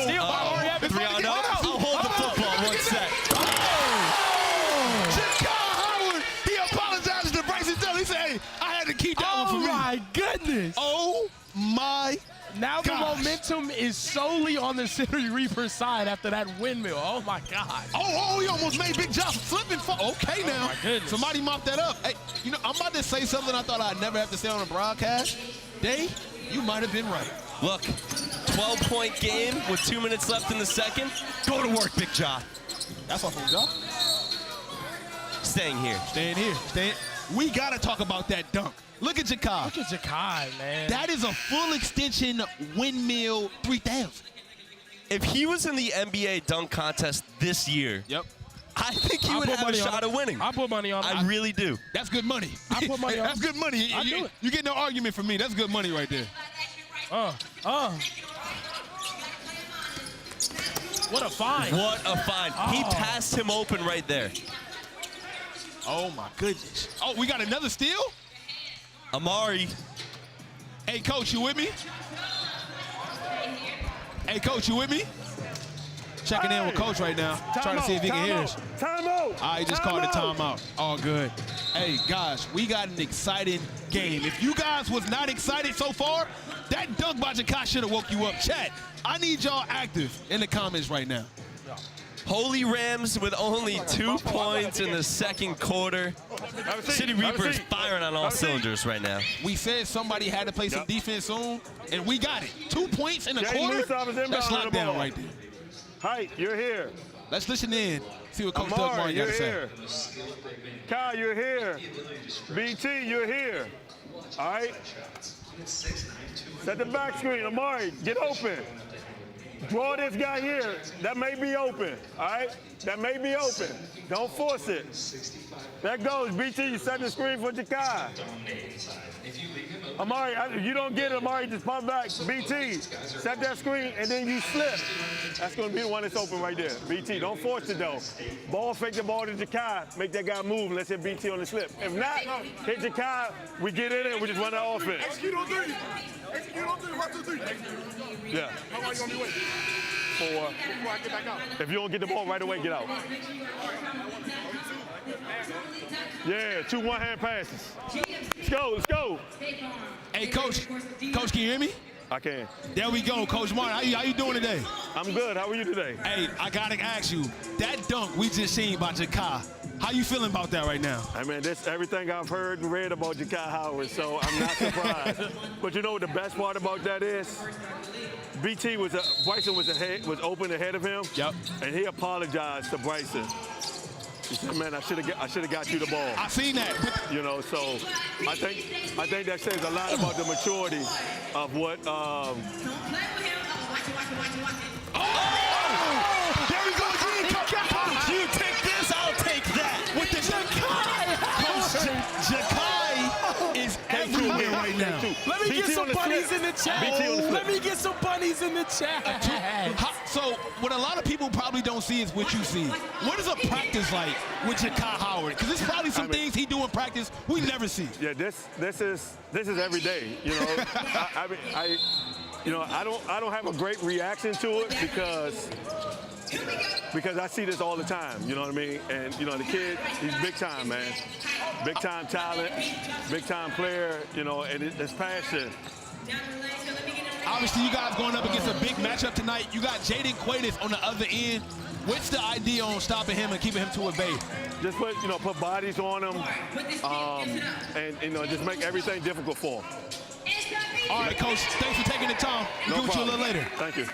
steal by Amari Evans. I'll hold the football 1 sec. He apologized to Bryson Tiller. He said, hey, I had to keep that one for me. Oh, my goodness. Oh, my Now the momentum is solely on the City Reaper side after that windmill. Oh, my God. Oh, he almost made Big Job slipping. Okay, now. Oh, my goodness. Somebody mopped that up. Hey, I'm about to say something I thought I'd never have to say on a broadcast. Dave, you might have been right. Look, 12-point game with 2 minutes left in the second. Go to work, Big Job. That's off of Job. Staying here. We got to talk about that dunk. Look at Jahki. Look at Jahki, man. That is a full extension windmill 3000. If he was in the NBA dunk contest this year, I think he would have a shot at winning. I put money on it. I really do. That's good money. I put money on it. That's good money. You get no argument from me. That's good money right there. What a find. What a find. He passed him open right there. Oh, my goodness. Oh, we got another steal? Amari. Hey, Coach, you with me? Hey, Coach, you with me? Checking in with Coach right now. Trying to see if he can hear us. Timeout. He just called the timeout. All good. Hey, guys, we got an exciting game. If you guys was not excited so far, that dunk by Jahki should have woke you up. Chat, I need y'all active in the comments right now. Holy Rams with only 2 points in the second quarter. City Reapers firing on all cylinders right now. We said somebody had to play some defense soon, and we got it. 2 points in a quarter? That's lockdown right there. Hype, you're here. Let's listen in. See what Coach Doug Martin got to say. Kyle, you're here. BT, you're here. All right? Set the back screen. Amari, get open. Draw this guy here. That may be open. All right? That may be open. Don't force it. There goes. BT, you set the screen for Jahki. Amari, you don't get it, Amari. Just pop back. BT, set that screen, and then you slip. That's going to be the one that's open right there. BT, don't force it, though. Ball fake the ball to Jahki. Make that guy move. Let's hit BT on the slip. If not, hit Jahki. We get in it. We just run the offense. Execute on three. Execute on three. 1, 2, 3. Yeah. How long you going to be waiting? before I get back out. If you don't get the ball right away, get out. Yeah, 2 one-hand passes. Let's go, let's go. Hey, Coach, can you hear me? I can. There we go, Coach Martin. How you doing today? I'm good. How are you today? Hey, I gotta ask you, that dunk we just seen by Jahki, how you feeling about that right now? I mean, this everything I've heard and read about Jahki Howard, so I'm not surprised. But you know what the best part about that is? BT Bryson was open ahead of him. Yep. And he apologized to Bryson. He said, "Man, I should have got you the ball." I seen that. You know, so I think that says a lot about the maturity of what. Oh! There we go again. You take this, I'll take that. With the Jahki is everywhere right now. Let me get some bunnies in the chat. Let me get some bunnies in the chat. So what a lot of people probably don't see is what you see. What is a practice like with Jahki Howard? Because there's probably some things he do in practice we never see. Yeah, this is every day. You know, I don't have a great reaction to it because I see this all the time. You know what I mean? And you know, the kid, he's big time, man. Big time talent, big time player. You know, and it's passion. Obviously, you guys going up against a big matchup tonight. You got Jayden Quaintance on the other end. What's the idea on stopping him and keeping him to a bay? Just put bodies on him, and just make everything difficult for him. All right, Coach. Thanks for taking the time. We'll get with you a little later. Thank you.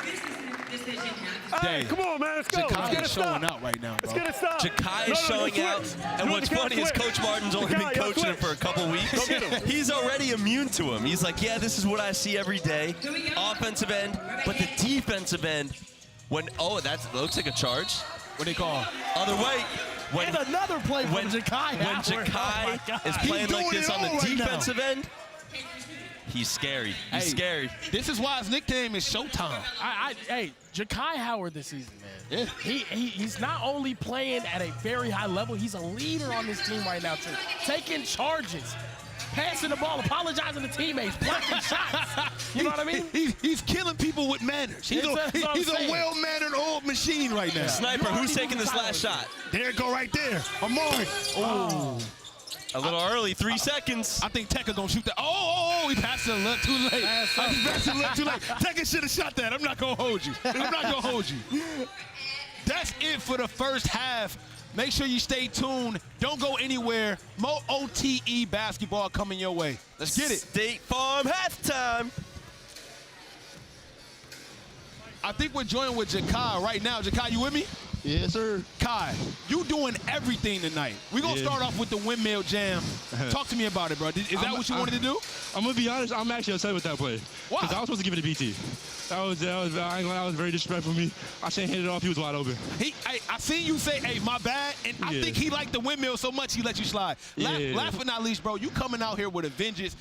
Hey, come on, man. Let's go. Jahki is showing out right now, bro. Let's get it stopped. Jahki is showing out, and what's funny is Coach Martin's only been coaching him for a couple weeks. He's already immune to him. He's like, yeah, this is what I see every day. Offensive end, but the defensive end, that looks like a charge. What do they call? Other way. And another play from Jahki. When Jahki is playing like this on the defensive end, he's scary. He's scary. This is why his nickname is Showtime. Hey, Jahki Howard this season, man. Yeah. He's not only playing at a very high level, he's a leader on this team right now, too. Taking charges, passing the ball, apologizing to teammates, blocking shots. You know what I mean? He's killing people with manners. He's a well-mannered old machine right now. Sniper, who's taking this last shot? There it go right there. Amari. Oh. A little early, 3 seconds. I think Tekka gonna shoot that. He passed it a little too late. He passed it a little too late. Tekka should have shot that. I'm not gonna hold you. That's it for the first half. Make sure you stay tuned. Don't go anywhere. More OTE basketball coming your way. Let's get it. State Farm halftime. I think we're joined with Jahki right now. Jahki, you with me? Yes, sir. Kai, you doing everything tonight. We're going to start off with the windmill jam. Talk to me about it, bro. Is that what you wanted to do? I'm going to be honest. I'm actually upset with that play. Why? Because I was supposed to give it to BT. That was very disrespectful for me. I shouldn't hit it off. He was wide open. I seen you say, hey, my bad. And I think he liked the windmill so much he let you slide. Last but not least, bro, you coming out here with a vengeance.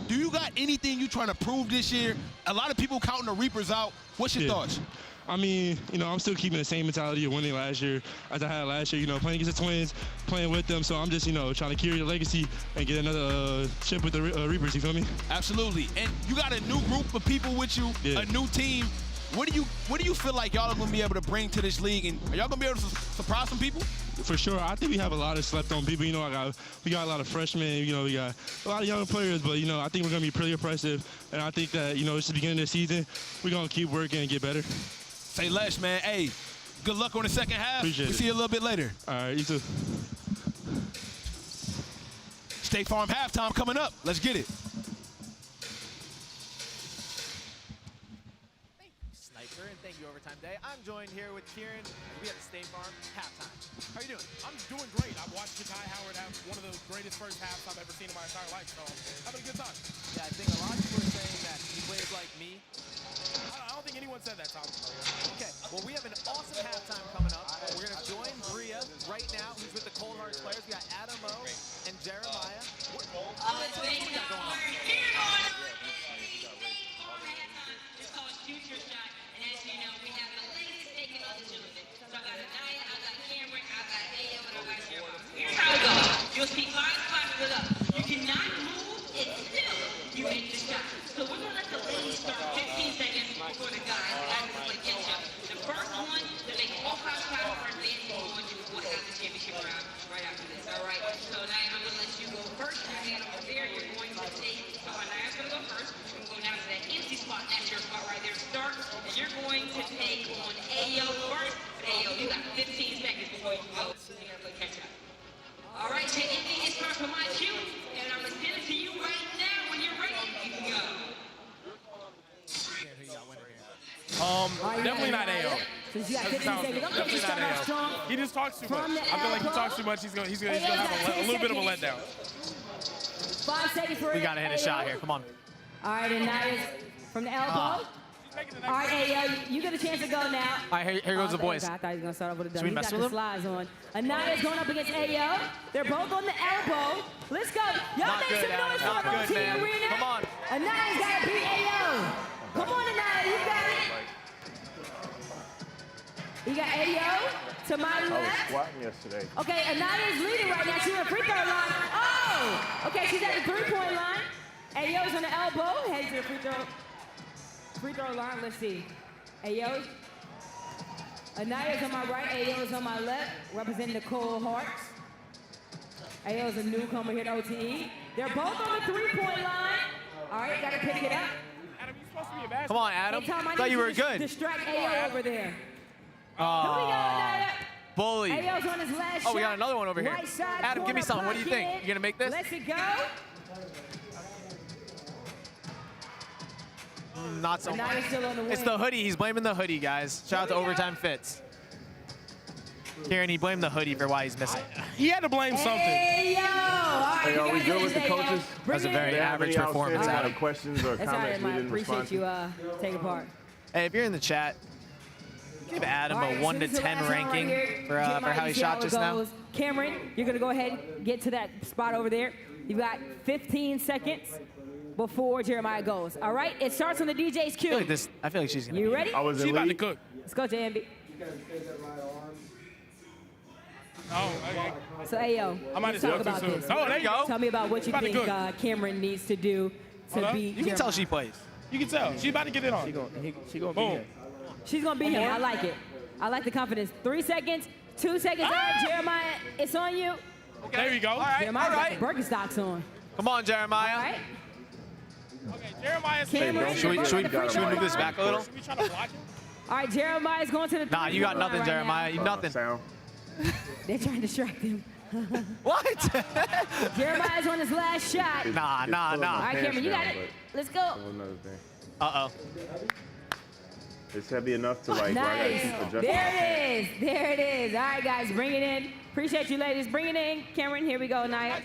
Do you got anything you trying to prove this year? A lot of people counting the Reapers out. What's your thoughts? I mean, I'm still keeping the same mentality of winning last year as I had last year, playing against the Twins, playing with them. So I'm just, trying to carry the legacy and get another chip with the Reapers, you feel me? Absolutely. And you got a new group of people with you, a new team. What do you feel like y'all are going to be able to bring to this league? And are y'all going to be able to surprise some people? For sure. I think we have a lot of slept-on people. We got a lot of freshmen. We got a lot of young players. But, I think we're going to be pretty impressive. And I think that, it's the beginning of the season. We're going to keep working and get better. Say less, man. Hey, good luck on the second half. Appreciate it. See you a little bit later. All right, you too. State Farm halftime coming up. Let's get it. Thank you, Sniper, and thank you, Overtime Day. I'm joined here with Kieran. We have the State Farm halftime. How you doing? I'm doing great. I've watched Jahki Howard have one of the greatest first halves I've ever seen in my entire life, so having a good time. Yeah, I think a lot of people are saying that he plays like me. I don't think anyone said that, Tom. Okay, well, we have an awesome halftime coming up. We're going to join Bria right now, who's with the Cold Hearts players. We got Adamo and Jeremiah. What we got going on? It's called Shoot Your Shot, and as you know, we have the latest taking on the gentlemen. So I got Anaya, I got Cameron, I got Ayo, and I got Jeremiah. Here's how it goes. You'll see 5 spots split up. You cannot move until you make the shot. So we're going to let the ladies start 15 seconds before the guys. The first class for advancing on to what has the championship round right after this. All right. So now I'm gonna let you go first. You're gonna over there. You're going to take. So Anaya's gonna go first. We're gonna go down to that empty spot. That's your spot right there. Start. And you're going to take on Ayo first. Ayo, you got 15 seconds before you go. So you gotta play catch up. All right, take it. It starts from my cue, and I'm gonna send it to you right now. When you're ready, you can go. Definitely not Ayo. Since you got 15 seconds, Definitely not Ayo. He just talks too much. I feel like he talks too much. He's gonna have a little bit of a letdown. 5 seconds for We gotta hit a shot here. Come on. All right, and now is from the elbow. All right, Ayo, you get a chance to go now. All right, here goes the boys. I thought he was gonna start off with a Should dunk. we He's mess got with the him? slides on. Anaya's going up against Ayo. They're both on the elbow. Let's go. Y'all Not make good, some noise for Adam. Not OTE good, man. Arena. Come on. Anaya's gotta beat Ayo. Come on, Anaya, you got it. You got Ayo to my I was left. squatting yesterday. Okay, Anaya's leading right now. She's at the free throw line. Oh! Okay, she's at the three-point line. Ayo's on the elbow. Heading to the free throw line. Let's see. Ayo. Anaya's on my right. Ayo's on my left. Representing the Cold Hearts. Ayo's a newcomer here at OTE. They're both on the three-point line. All right, gotta pick it up. Adam, you're supposed to be a basketball. Come on, Adam. Hey, Tom, I Thought need you were to good. Distract Ayo over there. Oh, Here we go, Anaya. bully. Ayo's on his last Oh, we got shot. another one over here. Right side Adam, give me corner, something. What do you block think? in. You gonna make this? Let's it go. Not so Anaya's much. still on the It's wing. the hoodie. He's blaming the hoodie, guys. Shout out to Overtime Fits. Kieran, he blamed the hoodie for why he's missing. He had to blame something. Ayo. All right, Hey, are we good with the coaches? That's a very average performance, Any Adam. questions or That's all right, comments we man. didn't Appreciate respond you taking part. Hey, if you're in the chat, give Adam All right, a 1 so to this is the 10 last one right ranking here. for Jeremiah, how he you see shot it just now. goes. Cameron, you're going to go ahead and get to that spot over there. You've got 15 seconds before Jeremiah goes. All right, it starts on the DJ's cue. I feel like she's gonna. You be- ready? I was in She about to lead. cook. Let's go, JMB. Oh, okay. So, Ayo, I might let's have talk said about too soon. this. Oh, there you go. Tell me about what you About to think cook. Cameron needs to do to Hold up. beat You can tell Jeremiah. she plays. You can tell. She's about to get it on. She gonna be Boom. here. She's going to beat him. I like it. I like the confidence. 3 seconds, 2 seconds. All right, Jeremiah, it's on you. There you go. All right, Jeremiah all right. got the Birkenstocks on. Come on, Jeremiah. All right. Okay, Jeremiah's Cameron, Should we move this back a little? Should we try to block him? All right, Jeremiah's going to the Nah, you got three-point nothing, line Jeremiah. right You nothing. Sound. now. They're trying to distract him. What? Jeremiah's on his last shot. Nah. All right, Cameron, you got it. Let's go. Another thing. Uh-oh. It's heavy enough to like. Nice. Adjust There it is. There it is. All right, guys, bring it in. Appreciate you, ladies. Bring it in. Cameron, here we go, Naya.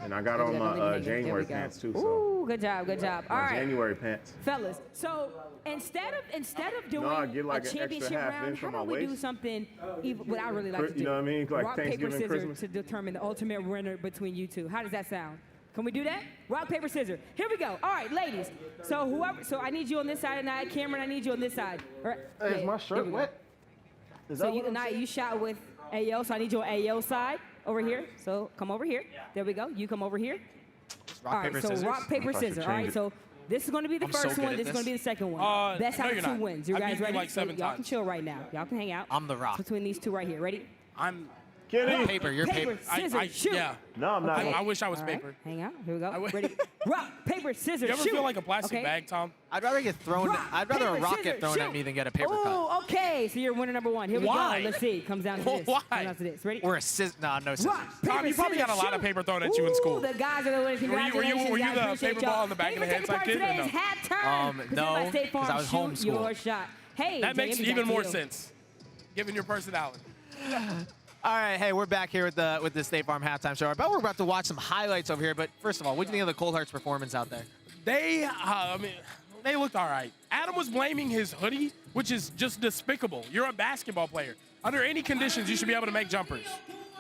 And I got on my There we January go. pants too. So Ooh, good job, good job. All my right, January pants. fellas. So instead of doing I get like a an extra championship half round, inch how on my about we do waist. something what I really like to do? You know what I mean? Like rock, paper, Thanksgiving, scissors Christmas. to determine the ultimate winner between you two. How does that sound? Can we do that? Rock, paper, scissors. Here we go. All right, ladies. So I need you on this side, and Cameron, I need you on this side. All right. Hey, is my here shirt we go. wet? Is So that you, what I'm Naya, saying? you shot with Ayo, so I need you on Ayo side over here. So come over here. There we go. You come over here. Rock, All right, paper, so scissors. rock, paper, I should scissors. All right, change it. so this is going to be the I'm so first good one. at This is this. going to be the second one. Best no, out you're of 2 not. wins. You I've guys beat you ready? like 7 y'all can times. chill right now. Y'all can hang out. I'm the rock. Between these two right here. Ready? I'm. Kitty. Paper, you're paper. Scissors, shoot. Yeah. No, I'm not. I wish I was All right, paper. hang out. Here we go. would- Ready? Rock, paper, scissors, You ever shoot. feel like a plastic Okay. bag, Tom? I'd rather get thrown. Rock, I'd rather paper, a rock scissors, get thrown at shoot. me than get a paper cut. Oh, okay. So you're winner number 1. Here we Why? go. Let's see. Comes down to this. Why? Comes down to this. Ready? Or a scissors. Nah, no scissors. Rock, paper, Tom, you probably got a scissors, lot of shoot. paper thrown at you in school. Ooh, the guys are the winners. Were you Congratulations. the guys. Appreciate paper y'all. ball in the back of the Thank you head for taking type part kid, or Today's no? halftime. Presented by no, State Farm. 'cause I was Shoot homeschooled. your shot. Hey, That makes JMB, even back more to you. sense, given your personality. All right, hey, we're back here with the State Farm halftime show. I bet we're about to watch some highlights over here. But first of all, what do you think of the Cold Hearts performance out there? They looked all right. Adam was blaming his hoodie, which is just despicable. You're a basketball player. Under any conditions, you should be able to make jumpers.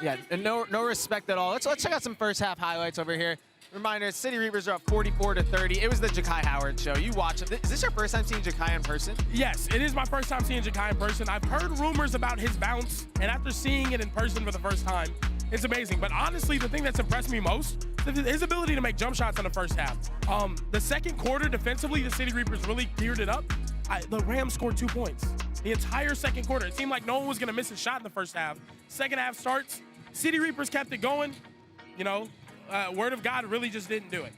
Yeah, and no respect at all. Let's check out some first half highlights over here. Reminder, City Reapers are up 44-30. It was the Jahki Howard show. You watch it. Is this your first time seeing Jahki in person? Yes, it is my first time seeing Jahki in person. I've heard rumors about his bounce, and after seeing it in person for the first time, it's amazing. But honestly, the thing that's impressed me most is his ability to make jump shots in the first half. The second quarter, defensively, the City Reapers really geared it up. The Rams scored 2 points. the entire second quarter. It seemed like no one was going to miss a shot in the first half. Second half starts. City Reapers kept it going. You know, Word of God really just didn't do it.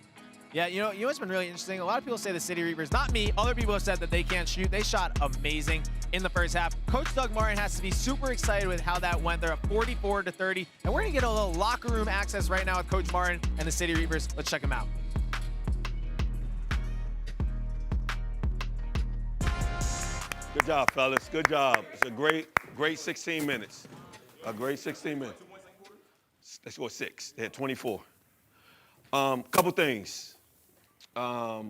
Yeah, you know what's been really interesting? A lot of people say the City Reapers, not me, other people have said that they can't shoot. They shot amazing in the first half. Coach Doug Martin has to be super excited with how that went. They're up 44-30, and we're gonna get a little locker room access right now with Coach Martin and the City Reapers. Let's check them out. Good job, fellas. Good job. It's a great 16 minutes. A great 16 minutes. Let's go 6. They had 24. Couple things. I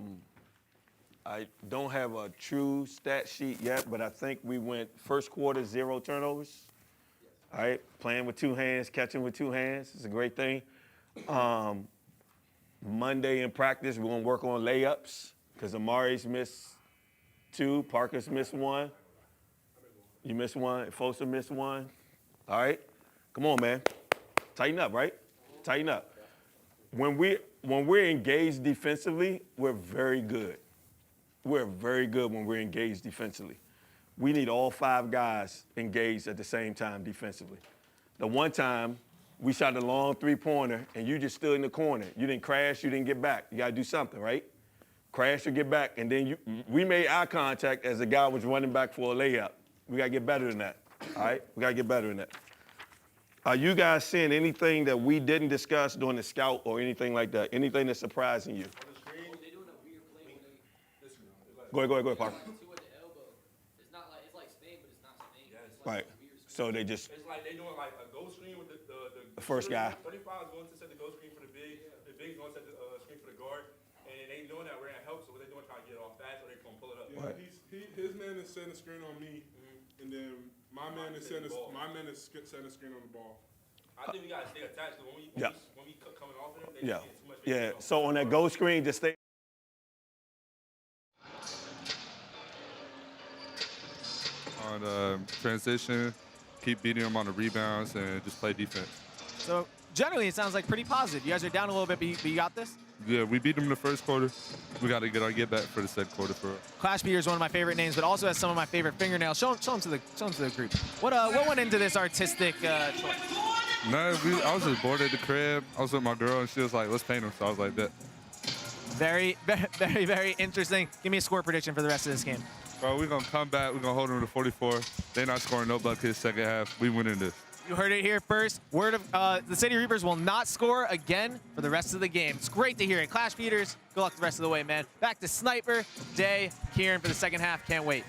don't have a true stat sheet yet, but I think we went first quarter 0 turnovers. All right, playing with 2 hands, catching with 2 hands. It's a great thing. Monday in practice, we're gonna work on layups because Amari's missed 2, Parker's missed 1. You missed 1, Fosa missed 1. All right, come on, man. Tighten up, right? Tighten up. When we're engaged defensively, we're very good. We're very good when we're engaged defensively. We need all 5 guys engaged at the same time defensively. The one time we shot a long 3-pointer and you just stood in the corner. You didn't crash, you didn't get back. You gotta do something, right? Crash or get back, and then we made eye contact as the guy was running back for a layup. We gotta get better than that, all right? We gotta get better than that. Are you guys seeing anything that we didn't discuss during the scout or anything like that? Anything that's surprising you? Go ahead, Parker. Right. So they just. It's like they doing like a go screen with the first guy. 35 is going to set the go screen for the big. The big's going to set the screen for the guard. And they ain't doing that. We're going to help. So what they doing, trying to get it off fast, or they going to pull it up. Yeah, his man is setting a screen on me, and then my man is setting a screen on the ball. I think we got to stay attached. When we coming off of them, they Yeah. get too much. Yeah. So on that go screen, just stay. On transition, keep beating them on the rebounds, and just play defense. So generally, it sounds like pretty positive. You guys are down a little bit, but you got this? Yeah, we beat them in the first quarter. We got to get our get back for the second quarter for us. Clash Beater is one of my favorite names, but also has some of my favorite fingernails. Show them to the group. What went into this artistic choice? No, I was just bored at the crib. I was with my girl, and she was like, let's paint them. So I was like that. Very, very, very interesting. Give me a score prediction for the rest of this game. Bro, we're going to come back. We're going to hold them to 44. They're not scoring no buckets second half. We winning this. You heard it here first. Word of the City Reapers will not score again for the rest of the game. It's great to hear it. Clash Beaters, good luck the rest of the way, man. Back to Sniper, Day, Kieran for the second half. Can't wait.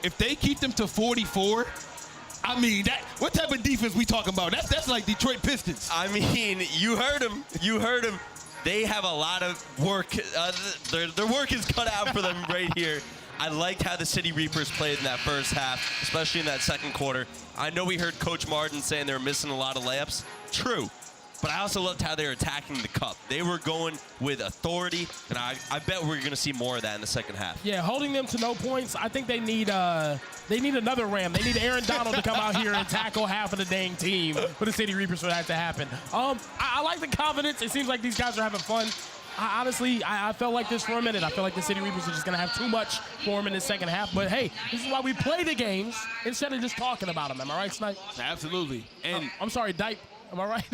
If they keep them to 44, I mean, what type of defense we talking about? That's like Detroit Pistons. I mean, you heard him. You heard him. They have a lot of work. Their work is cut out for them right here. I liked how the City Reapers played in that first half, especially in that second quarter. I know we heard Coach Martin saying they were missing a lot of layups. True. But I also loved how they were attacking the cup. They were going with authority, and I bet we're going to see more of that in the second half. Yeah, holding them to no points. I think they need another Ram. They need Aaron Donald to come out here and tackle half of the dang team for the City Reapers for that to happen. I like the confidence. It seems like these guys are having fun. Honestly, I felt like this for a minute. I feel like the City Reapers are just going to have too much for them in the second half. But, hey, this is why we play the games instead of just talking about them. Am I right, Snipe? Absolutely. And I'm sorry, Dipe. Am I right?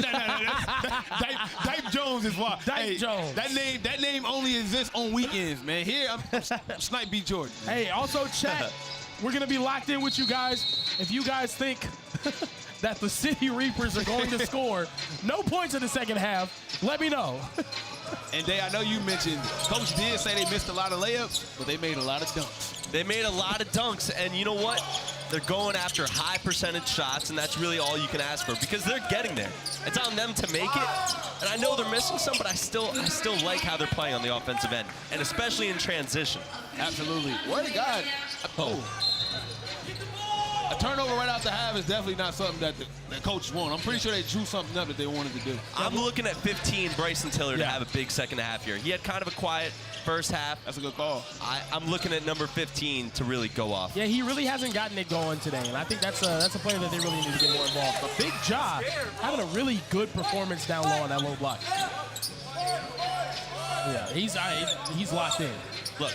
Dipe Jones is why. Dipe Jones. That name only exists on weekends, man. Here, I'm Snipe B. Jordan. Hey, also, chat, we're going to be locked in with you guys. If you guys think that the City Reapers are going to score no points in the second half, let me know. And Day, I know you mentioned, Coach did say they missed a lot of layups, but they made a lot of dunks. They made a lot of dunks, and you know what? They're going after high percentage shots, and that's really all you can ask for because they're getting there. It's on them to make it, and I know they're missing some, but I still like how they're playing on the offensive end, and especially in transition. Absolutely. Word to God. A turnover right out the half is definitely not something that the coaches want. I'm pretty sure they drew something up that they wanted to do. I'm looking at 15, Bryson Tiller, to have a big second half here. He had kind of a quiet first half. That's a good call. I'm looking at number 15 to really go off. Yeah, he really hasn't gotten it going today, and I think that's a player that they really need to get more involved. But Big Ja having a really good performance down low on that low block. Yeah, he's locked in. Look,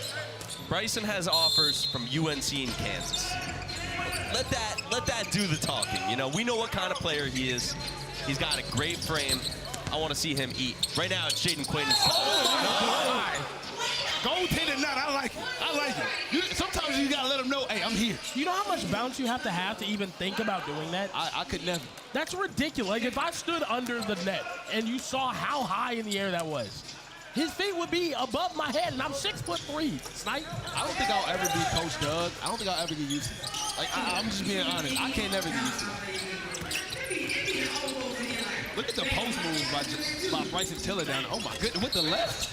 Bryson has offers from UNC and Kansas. Let that do the talking. You know, we know what kind of player he is. He's got a great frame. I want to see him eat. Right now, it's Jayden Quaintance. Goaltended not. I like it. I like it. Sometimes you got to let them know, hey, I'm here. You know how much bounce you have to even think about doing that? I could never. That's ridiculous. Like, if I stood under the net and you saw how high in the air that was, his feet would be above my head, and I'm 6'3". Snipe. I don't think I'll ever be Coach Doug. I don't think I'll ever get used to it. Like, I'm just being honest. I can't never get used to it. Look at the post move by Bryson Tiller down. Oh, my goodness. With the left.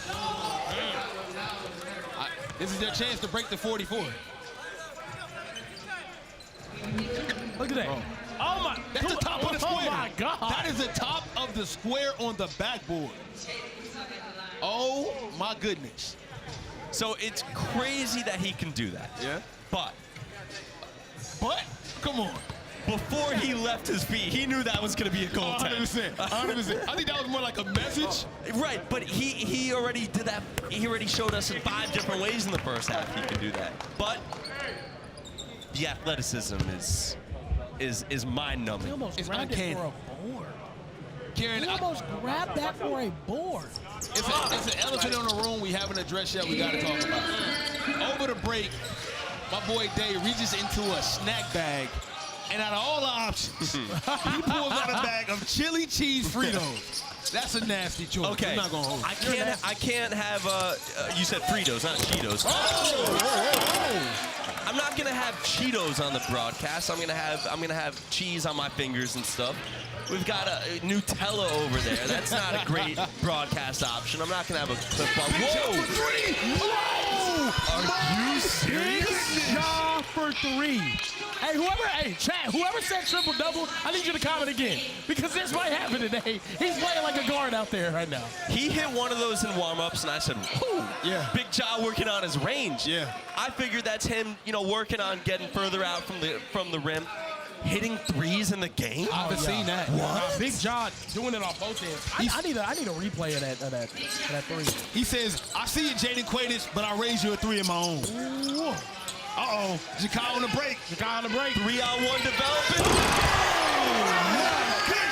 This is their chance to break the 44. Look at that. Oh my. That's the top of the square. Oh, my God. That is the top of the square on the backboard. Oh, my goodness. So it's crazy that he can do that. Yeah. But, come on. Before he left his feet, he knew that was going to be a goal. 100%. 100%. I think that was more like a message. Right, but he already did that. He already showed us in 5 different ways in the first half he can do that. But the athleticism is mind-numbing. He almost grabbed it for a board. Karen, He almost grabbed that for a board. It's an elephant in the room we haven't addressed yet. We got to talk about. Over the break, my boy Dave reaches into a snack bag, and out of all the options, he pulls out a bag of chili cheese Fritos. That's a nasty choice. Okay, I'm not gonna hold it. I can't have. You said Fritos, not Cheetos. I'm not gonna have Cheetos on the broadcast. I'm gonna have cheese on my fingers and stuff. We've got a Nutella over there. That's not a great broadcast option. I'm not gonna have a clip bar. Whoa! Are you serious? Ja for 3. Hey, chat, whoever said triple-double, I need you to comment again. Because this might happen today. He's playing like a guard out there right now. He hit one of those in warm-ups, and I said, whoa, yeah. Big Ja working on his range. Yeah. I figured that's him, working on getting further out from the rim. Hitting threes in the game? I haven't seen that. What? Big Ja doing it on both ends. I need a replay of that 3. He says, I see you, Jayden Quaintance, but I'll raise you a 3 of my own. Ooh. Uh-oh. Jahki on the break. 3-on-1 developing.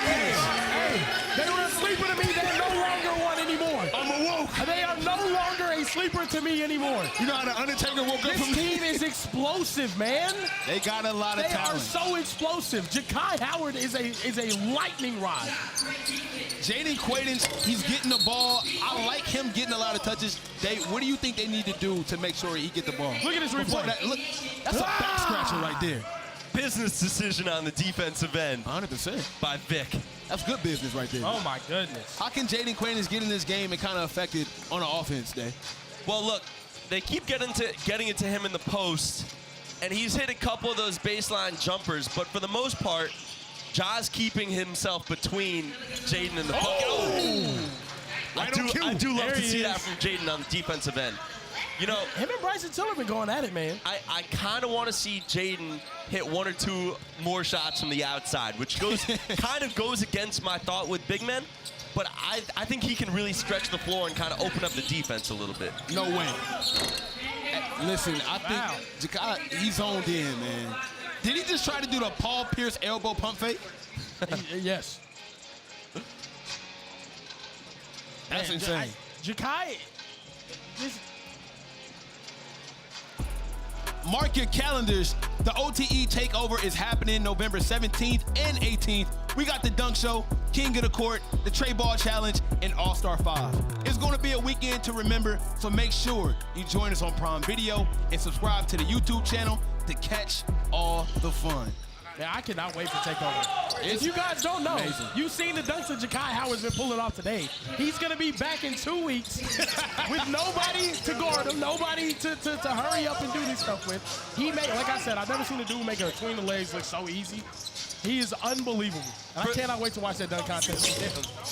Hey, they were a sleeper to me. They're no longer one anymore. I'm awoke. They are no longer a sleeper to me anymore. You know how the Undertaker woke up from this team is explosive, man. They got a lot of talent. They are so explosive. Jahki Howard is a lightning rod. Jayden Quaintance, he's getting the ball. I like him getting a lot of touches. What do you think they need to do to make sure he get the ball? Look at this replay. That's a back scratcher right there. Business decision on the defensive end. 100%. By Vic. That's good business right there. Oh, my goodness. How can Jayden Quaintance get in this game and kind of affect it on an offense day? Well, look, they keep getting it to him in the post, and he's hit a couple of those baseline jumpers, but for the most part, Ja's keeping himself between Jayden and the bucket. Oh! I do love to see that from Jayden on the defensive end. Him and Bryson Tiller been going at it, man. I kind of want to see Jayden hit 1 or 2 more shots from the outside, which kind of goes against my thought with big men. But I think he can really stretch the floor and kind of open up the defense a little bit. No way. Listen, I think Jahki, he's zoned in, man. Did he just try to do the Paul Pierce elbow pump fake? Yes. That's insane. Jahki. Mark your calendars. The OTE takeover is happening November 17th and 18th. We got the Dunk Show, King of the Court, the Trey Ball Challenge, and All-Star 5. It's going to be a weekend to remember, so make sure you join us on Prime Video and subscribe to the YouTube channel to catch all the fun. Man, I cannot wait for TakeOver. If you guys don't know, you've seen the dunks that Jahki Howard's been pulling off today. He's going to be back in 2 weeks with nobody to guard him, nobody to hurry up and do this stuff with. Like I said, I've never seen a dude make a between the legs look so easy. He is unbelievable. And I cannot wait to watch that dunk contest.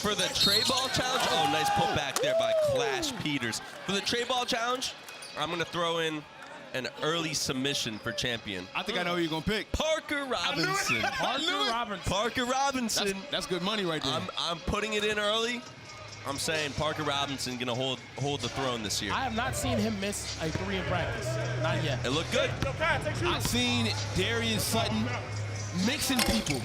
For the Trey Ball Challenge, oh, nice putback there by Clash Peters. For the Trey Ball Challenge, I'm going to throw in an early submission for champion. I think I know who you're going to pick. Parker Robinson. Parker Robinson. Parker Robinson. That's good money right there. I'm putting it in early. I'm saying Parker Robinson gonna hold the throne this year. I have not seen him miss a 3 in practice. Not yet. It looked good. I've seen Darius Sutton mixing people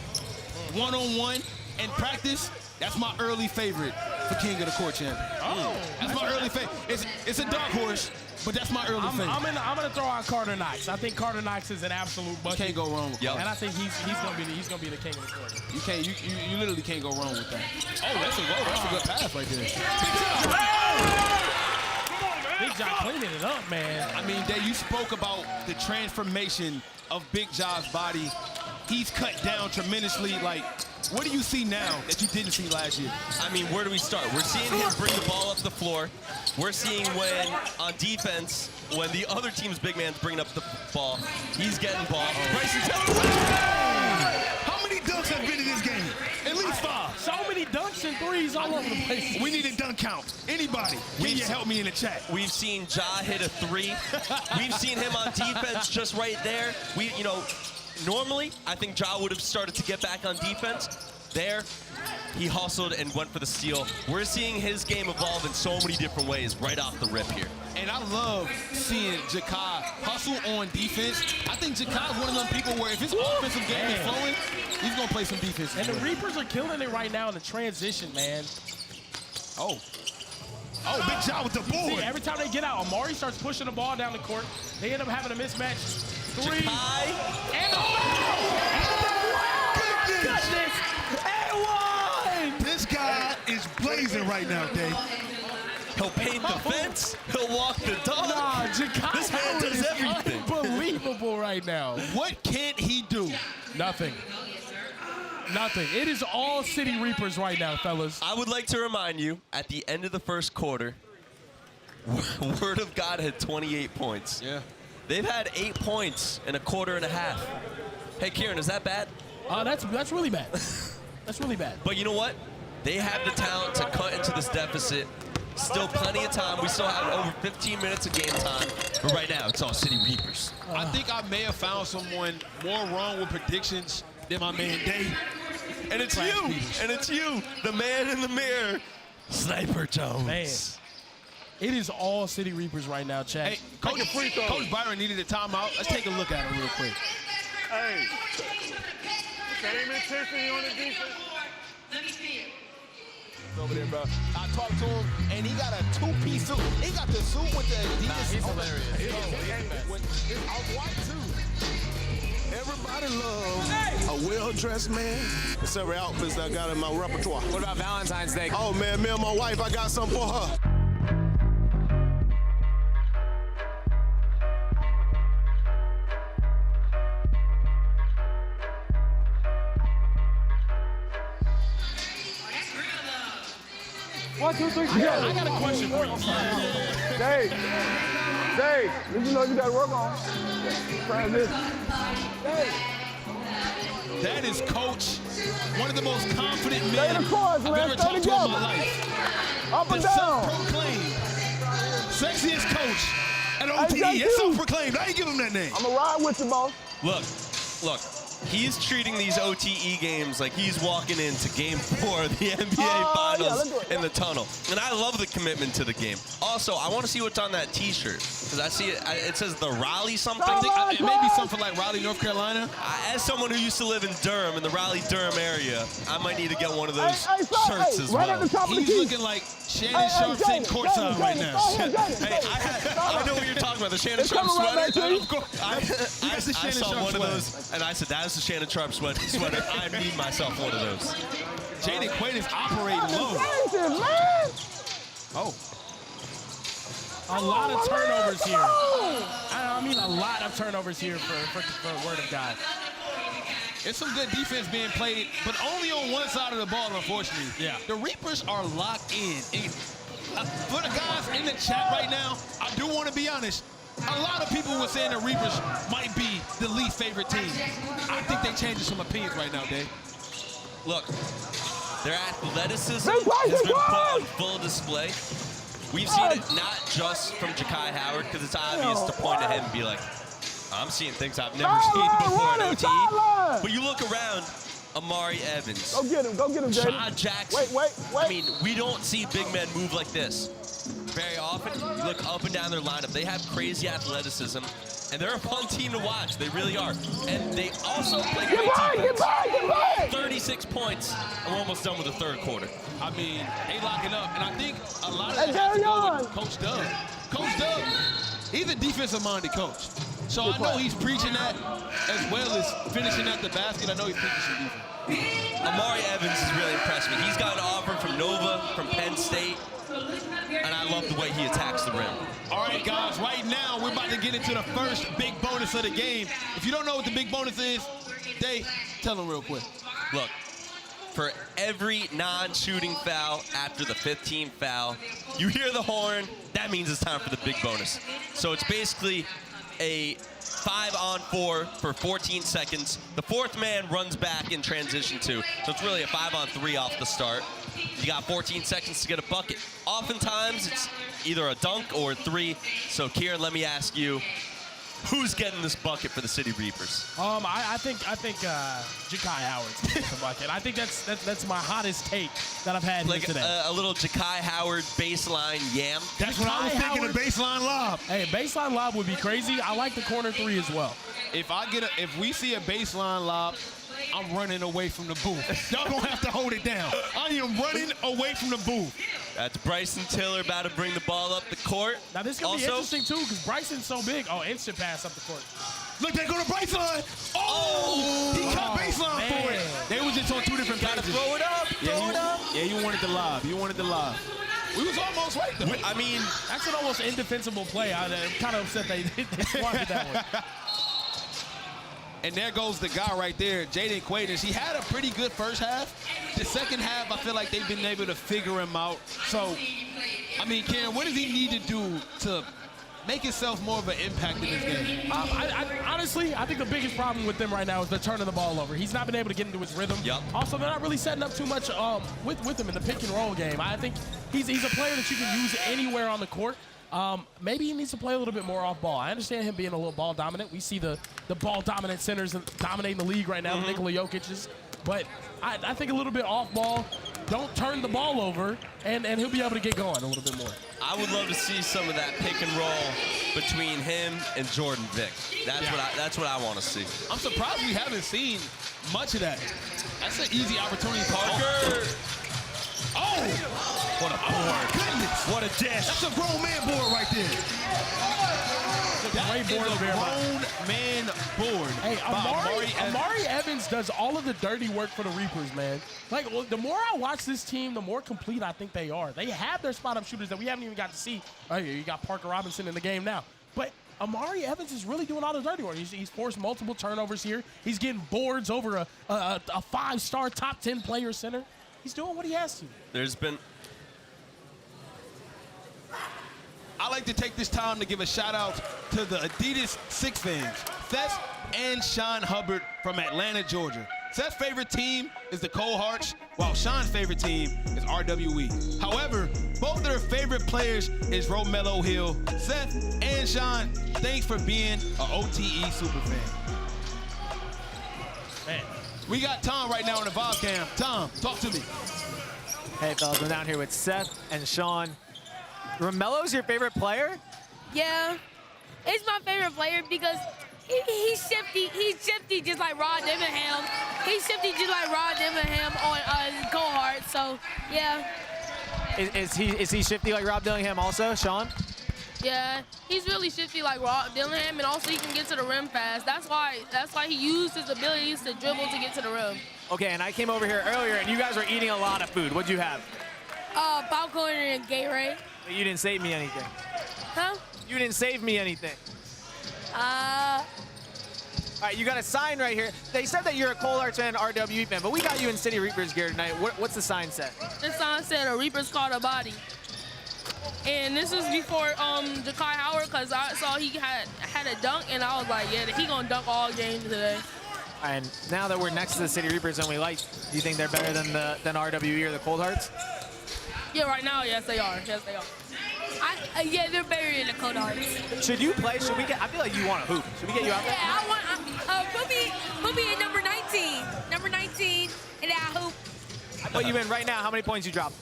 one-on-one in practice. That's my early favorite for King of the Court champion. That's my early favorite. It's a dark horse, but that's my early favorite. I'm gonna throw out Carter Knox. I think Carter Knox is an absolute bucket. You can't go wrong with that. And I think he's gonna be the king of the court. You literally can't go wrong with that. Oh, that's a good pass right there. Big Job cleaning it up, man. I mean, Dave, you spoke about the transformation of Big Job's body. He's cut down tremendously. Like, what do you see now that you didn't see last year? I mean, where do we start? We're seeing him bring the ball up the floor. We're seeing when, on defense, when the other team's big man's bringing up the ball, he's getting ball. Bryson Tiller. How many dunks have been in this game? At least 5. So many dunks and threes all over the place. We need a dunk count. Anybody, can you help me in the chat? We've seen Ja hit a 3. We've seen him on defense just right there. Normally, I think Ja would have started to get back on defense. There, he hustled and went for the steal. We're seeing his game evolve in so many different ways right off the rip here. And I love seeing Jahki hustle on defense. I think Jahki's one of them people where if his offensive game is flowing, he's going to play some defense. And the Reapers are killing it right now in the transition, man. Oh, Big Job with the board. See, every time they get out, Amari starts pushing the ball down the court. They end up having a mismatch. 3. And Goodness. And 1. This guy is blazing right now, Dave. He'll paint the fence. He'll walk the dog. Nah, Jahki This man does everything. Unbelievable right now. What can't he do? Nothing. Nothing. It is all City Reapers right now, fellas. I would like to remind you, at the end of the first quarter, Word of God had 28 points. Yeah. They've had 8 points in a quarter and a half. Hey, Kieran, is that bad? That's really bad. That's really bad. But you know what? They have the talent to cut into this deficit. Still plenty of time. We still have over 15 minutes of game time. But right now, it's all City Reapers. I think I may have found someone more wrong with predictions than my man Dave. And it's you. And it's you, the man in the mirror, Sniper Jones. Man. It is all City Reapers right now, Chad. Hey, Coach Byron needed a timeout. Let's take a look at him real quick. Hey, same intensity on the defense. Over there, bro. I talked to him, and he got a 2-piece suit. He got the suit with the Adidas. He's hilarious. Off-white, too. Everybody loves a well-dressed man. There's several outfits I got in my repertoire. What about Valentine's Day? Oh, man, me and my wife, I got something for her. One, two, three, I got a question for you. Dave, you know you got to work on transition. That is Coach, one of the most confident men Stay the course, I've man. ever Stay talked to together. in my life. Up and The down. self-proclaimed sexiest coach at Hey, OTE. It's Jayden. self-proclaimed. I ain't give him that name. I'm going to ride with you, boss. Look, he's treating these OTE games like he's walking into Game 4 of the NBA Finals in the tunnel. And I love the commitment to the game. Also, I want to see what's on that T-shirt. Because I see it says the Raleigh something. It may be something like Raleigh, North Carolina. As someone who used to live in Durham, in the Raleigh-Durham area, I might need to get one of those shirts as well. He's looking like Shannon Sharp sitting courtside right now. Hey, I know what you're talking about, the Shannon Sharp sweater. Of course. I saw one of those, and I said, that's the Shannon Sharp sweater. I need myself one of those. Jayden Quaintance operating low. Oh. A lot of turnovers here. I mean, a lot of turnovers here for Word of God. It's some good defense being played, but only on one side of the ball, unfortunately. Yeah. The Reapers are locked in. For the guys in the chat right now, I do want to be honest. A lot of people were saying the Reapers might be the least favorite team. I think they're changing some opinions right now, Dave. Look, their athleticism has been put on full display. We've seen it not just from Jahki Howard, because it's obvious to point at him and be like, I'm seeing things I've never seen before in OTE. But you look around, Amari Evans. Go get him, Jayden. Jackson. Wait. I mean, we don't see big men move like this very often. You look up and down their lineup. They have crazy athleticism, and they're a fun team to watch. They really are. And they also play great defense. Get back! 36 points, and we're almost done with the third quarter. I mean, they locking up, and I think a lot of that has to go with Coach Doug. Coach Doug, he's a defensive-minded coach. So I know he's preaching that as well as finishing at the basket. I know he's preaching some defense. Amari Evans has really impressed me. He's got an offer from Nova, from Penn State, and I love the way he attacks the rim. All right, guys, right now we're about to get into the first big bonus of the game. If you don't know what the big bonus is, Day, tell them real quick. Look, for every non-shooting foul after the 15th foul, you hear the horn, that means it's time for the big bonus. So it's basically a 5-on-4 for 14 seconds. The fourth man runs back in transition 2. So it's really a 5-on-3 off the start. You got 14 seconds to get a bucket. Oftentimes, it's either a dunk or a 3. So, Kieran, let me ask you, who's getting this bucket for the City Reapers? I think Jahki Howard's getting the bucket. I think that's my hottest take that I've had like here today. A little Jahki Howard baseline yam. That's what I was thinking, a baseline lob. Hey, baseline lob would be crazy. I like the corner 3 as well. If we see a baseline lob, I'm running away from the booth. Y'all gonna have to hold it down. I am running away from the booth. That's Bryson Tiller about to bring the ball up the court. Now this is gonna be interesting too, because Bryson's so big. Oh, instant pass up the court. Look, they go to baseline. Oh, he caught baseline for it. They was just on 2 different pages. Throw it up, throw it up. Yeah, you wanted the lob. You wanted the lob. We was almost right though. I mean, that's an almost indefensible play. I'm kind of upset they squandered that one. And there goes the guy right there, Jayden Quaintance. He had a pretty good first half. The second half, I feel like they've been able to figure him out. So, I mean, Karen, what does he need to do to make himself more of an impact in this game? Honestly, I think the biggest problem with them right now is they're turning the ball over. He's not been able to get into his rhythm. Yep. Also, they're not really setting up too much with him in the pick and roll game. I think he's a player that you can use anywhere on the court. Maybe he needs to play a little bit more off ball. I understand him being a little ball dominant. We see the ball dominant centers dominating the league right now, the Nikola Jokic's. But I think a little bit off ball. Don't turn the ball over, and he'll be able to get going a little bit more. I would love to see some of that pick and roll between him and Jordan Vick. That's what I want to see. I'm surprised we haven't seen much of that. That's an easy opportunity. Parker. Oh! What a board. Goodness. What a dish. That's a grown man board right there. That is a grown man board. Hey, Amari Evans does all of the dirty work for the Reapers, man. Like, the more I watch this team, the more complete I think they are. They have their spot-up shooters that we haven't even got to see. Oh, yeah, you got Parker Robinson in the game now. But Amari Evans is really doing all the dirty work. He's forced multiple turnovers here. He's getting boards over a 5-star top 10 player center. He's doing what he has to. There's been... I like to take this time to give a shout out to the Adidas Six fans, Seth and Sean Hubbard from Atlanta, Georgia. Seth's favorite team is the Cold Hearts, while Sean's favorite team is RWE. However, both their favorite players is Romello Hill. Seth and Sean, thanks for being an OTE super fan. Man. We got Tom right now in the Vibe Cam. Tom, talk to me. Hey, fellas, we're down here with Seth and Sean. Romello's your favorite player? Yeah, it's my favorite player because he's shifty. He's shifty just like Rod Debenham. He's shifty just like Rod Debenham on Cold Hearts. So yeah. Is he shifty like Rob Dillingham also, Sean? Yeah, he's really shifty like Rod Dillingham, and also he can get to the rim fast. That's why he used his abilities to dribble to get to the rim. Okay, and I came over here earlier, and you guys were eating a lot of food. What'd you have? Popcorn and Gatorade. But you didn't save me anything. Huh? You didn't save me anything. All right, you got a sign right here. They said that you're a Cold Hearts fan, RWE fan, but we got you in City Reapers gear tonight. What's the sign say? The sign said a Reaper's called a body. And this was before Jahki Howard, because I saw he had a dunk, and I was like, yeah, he gonna dunk all game today. And now that we're next to the City Reapers and we like, do you think they're better than RWE or the Cold Hearts? Yeah, right now, yes, they are. Yes, they are. Yeah, they're better than the Cold Hearts. Should you play? Should we get? I feel like you want to hoop. Should we get you out there? Yeah, I want. Put me at number 19. Number 19. But you mean right now, how many points you drop?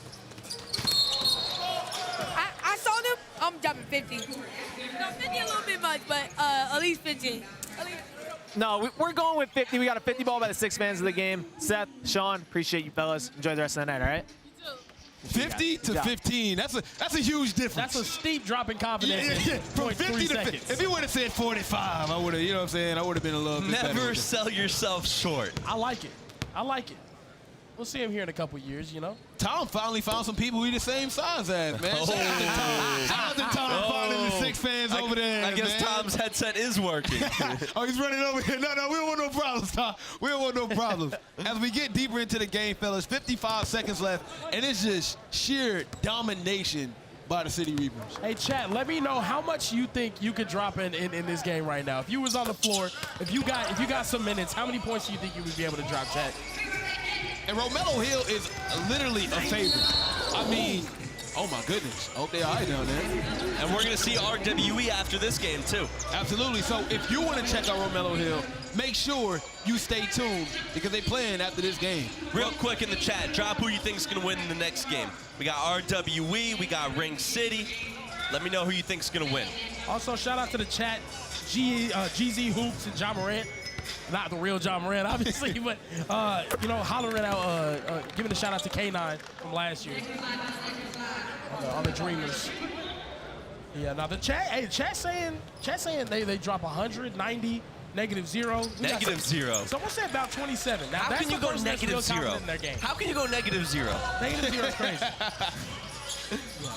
I saw them. I'm dropping 50. No, 50 a little bit much, but at least 15. No, we're going with 50. We got a 50 ball by the 6 fans of the game. Seth, Sean, appreciate you fellas. Enjoy the rest of the night, all right? 50 to 15. That's a huge difference. That's a steep drop in confidence. Yeah. From 50 to 50. If he would have said 45, I would have, you know what I'm saying? I would have been a little bit better. Never sell yourself short. I like it. I like it. We'll see him here in a couple years, you know. Tom finally found some people who the same size as, man. Shout out to Tom. Shout out to Tom finding the 6 fans over there, I guess man. Tom's headset is working. Oh, he's running over here. No, we don't want no problems, Tom. We don't want no problems. As we get deeper into the game, fellas, 55 seconds left, and it's just sheer domination by the City Reapers. Hey, chat, let me know how much you think you could drop in this game right now. If you was on the floor, if you got some minutes, how many points do you think you would be able to drop, chat? And Romelo Hill is literally a favorite. I mean, oh my goodness. I hope they are down there. And we're going to see RWE after this game, too. Absolutely. So if you want to check out Romelo Hill, make sure you stay tuned because they playing after this game. Real quick in the chat, drop who you think is going to win in the next game. We got RWE, we got Ring City. Let me know who you think is going to win. Also, shout out to the chat, GZ Hoops and John Morant. Not the real John Morant, obviously, but, you know, hollering out, giving a shout out to K9 from last year on the Dreamers. Yeah, now the chat, hey, chat saying they drop 190, -0. -0. So what's that about 27? Now, How can you go -0? In their game. How can you go -0? -0 is crazy.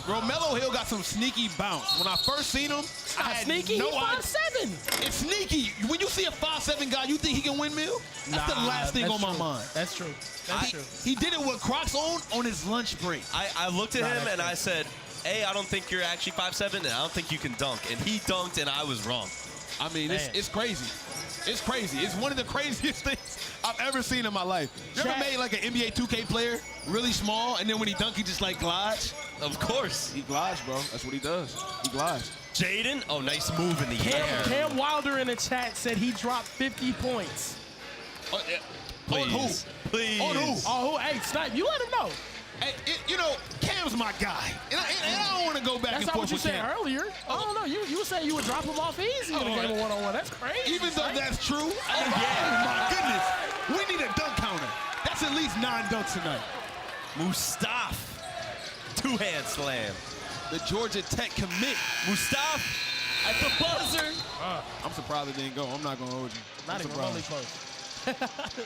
Romelo Hill got some sneaky bounce. When I first seen him, I had sneaky. no He's idea. 5'7". It's sneaky. When you see a 5'7" guy, you think he can windmill? That's the last thing on my mind. That's true. That's true. He did it with Crocs on his lunch break. I looked at him and I said, hey, I don't think you're actually 5'7", and I don't think you can dunk. And he dunked, and I was wrong. I mean, it's crazy. It's crazy. It's one of the craziest things I've ever seen in my life. You ever made like an NBA 2K player really small, and then when he dunk, he just like glides? Of course. He glides, bro. That's what he does. He glides. Jayden, oh, nice move in the air. Cam Wilder in the chat said he dropped 50 points. Please. On who? Please. On who? Oh, hey, Snipe, you let him know. Hey, you know, Cam's my guy. And I don't want to go back That's and not forth what you with said Cam. earlier. I don't know. You were saying you would drop him off easy in a game of one-on-one. That's crazy. Even though that's true, oh my goodness, we need a dunk counter. That's at least 9 dunks tonight. Mustaf, 2-hand slam. The Georgia Tech commit. Mustaf at the buzzer. I'm surprised it didn't go. I'm not going to hold you. Not even really close.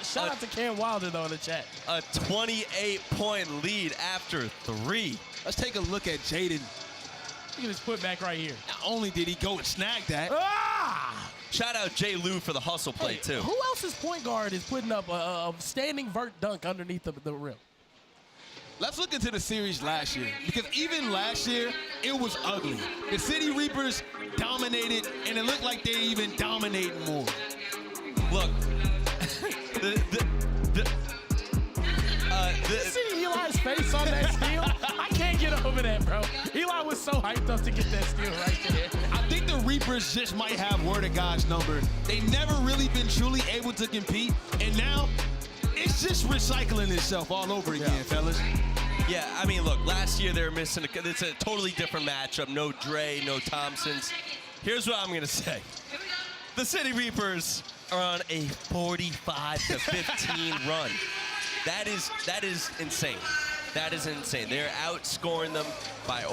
Shout out to Cam Wilder, though, in the chat. A 28-point lead after 3. Let's take a look at Jayden. Look at this putback right here. Not only did he go and snag that. Shout out Jay Lou for the hustle play, too. Who else's point guard is putting up a standing vert dunk underneath the rim? Let's look into the series last year, because even last year, it was ugly. The City Reapers dominated, and it looked like they even dominated more. Look, you see Eli's face on that steal? I can't get over that, bro. Eli was so hyped up to get that steal right there. I think the Reapers just might have word of God's number. They never really been truly able to compete, and now it's just recycling itself all over again, fellas. Yeah, I mean, look, last year they were missing it's a totally different matchup. No Dre, no Thompsons. Here's what I'm going to say. The City Reapers are on a 45-15 run. That is insane. That is insane. They're outscoring them by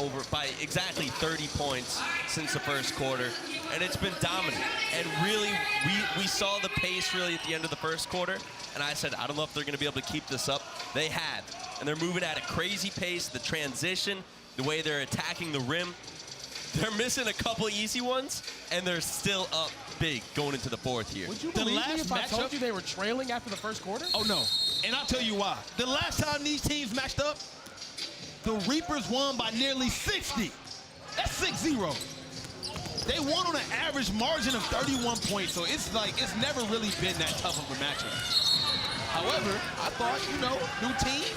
exactly 30 points since the first quarter, and it's been dominant. And really, we saw the pace really at the end of the first quarter, and I said, I don't know if they're going to be able to keep this up. They have, and they're moving at a crazy pace. The transition, the way they're attacking the rim, they're missing a couple easy ones, and they're still up big going into the fourth here. Would you believe me if I told you they were trailing after the first quarter? Oh, no. And I'll tell you why. The last time these teams matched up, the Reapers won by nearly 60. That's 6-0. They won on an average margin of 31 points, so it's like it's never really been that tough of a matchup. However, I thought, you know, new team,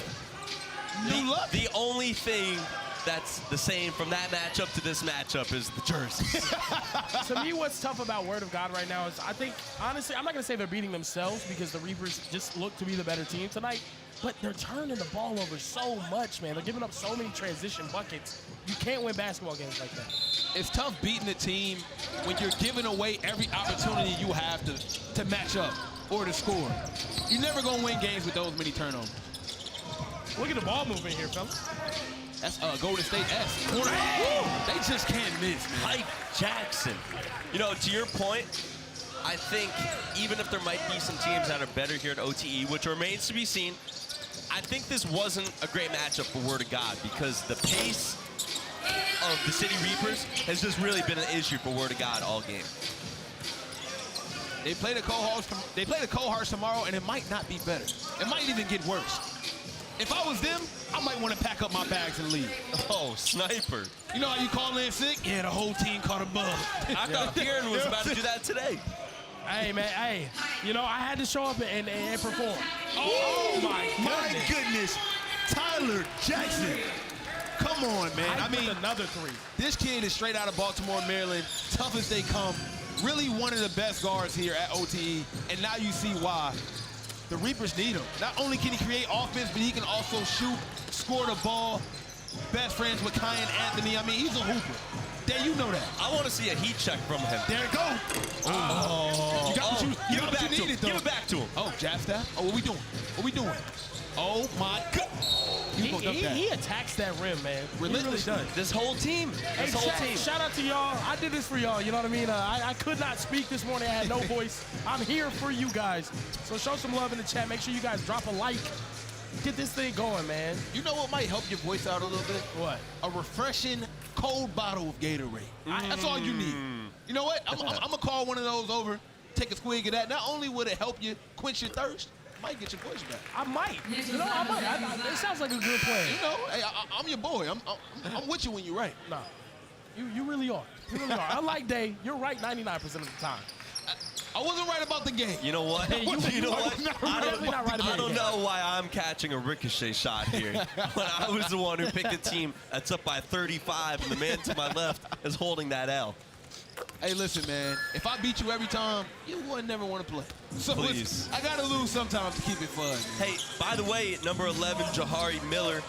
new luck. The only thing that's the same from that matchup to this matchup is the jerseys. To me, what's tough about Word of God right now is I think, honestly, I'm not going to say they're beating themselves because the Reapers just look to be the better team tonight. but they're turning the ball over so much, man. They're giving up so many transition buckets. You can't win basketball games like that. It's tough beating a team when you're giving away every opportunity you have to match up or to score. You're never going to win games with those many turnovers. Look at the ball movement here, fellas. That's Golden State S. Corner. They just can't miss, man. Mike Jackson. You know, to your point, I think even if there might be some teams that are better here at OTE, which remains to be seen, I think this wasn't a great matchup for Word of God because the pace of the City Reapers has just really been an issue for Word of God all game. They play the Cold-Hearts tomorrow, and it might not be better. It might even get worse. If I was them, I might want to pack up my bags and leave. Oh, sniper. You know how you call in sick? Yeah, the whole team caught a bug. I thought Kieran was about to do that today. Hey, man, hey. You know, I had to show up and perform. Oh, my goodness. Tyler Jackson. Come on, man. I mean, another three. This kid is straight out of Baltimore, Maryland. Tough as they come. Really one of the best guards here at OTE. And now you see why. The Reapers need him. Not only can he create offense, but he can also shoot, score the ball. Best friends with Kyan Anthony. I mean, he's a hooper. There, you know that. I want to see a heat check from him. There it goes. Oh. You got what you Give it back to him. though. Give it back to him. Oh, jab stab? Oh, what we doing? What we doing? Oh, my God. He attacks that rim, man. He really does. This whole team. This whole team. Shout out to y'all. I did this for y'all. You know what I mean? I could not speak this morning. I had no voice. I'm here for you guys. So show some love in the chat. Make sure you guys drop a like. Get this thing going, man. You know what might help your voice out a little bit? What? A refreshing cold bottle of Gatorade. That's all you need. You know what? I'm going to call one of those over, take a swig of that. Not only would it help you quench your thirst, might get your voice back. I might. You know, I might. It sounds like a good plan. You know, hey, I'm your boy. I'm with you when you're right. Nah, you really are. You really are. Unlike Day, you're right 99% of the time. I wasn't right about the game. You know what? You know what? I don't know why I'm catching a ricochet shot here. When I was the one who picked a team that's up by 35, and the man to my left is holding that L. Hey, listen, man. If I beat you every time, you would never want to play. So please. I got to lose sometimes to keep it fun. Hey, by the way, number 11, Jahki Miller,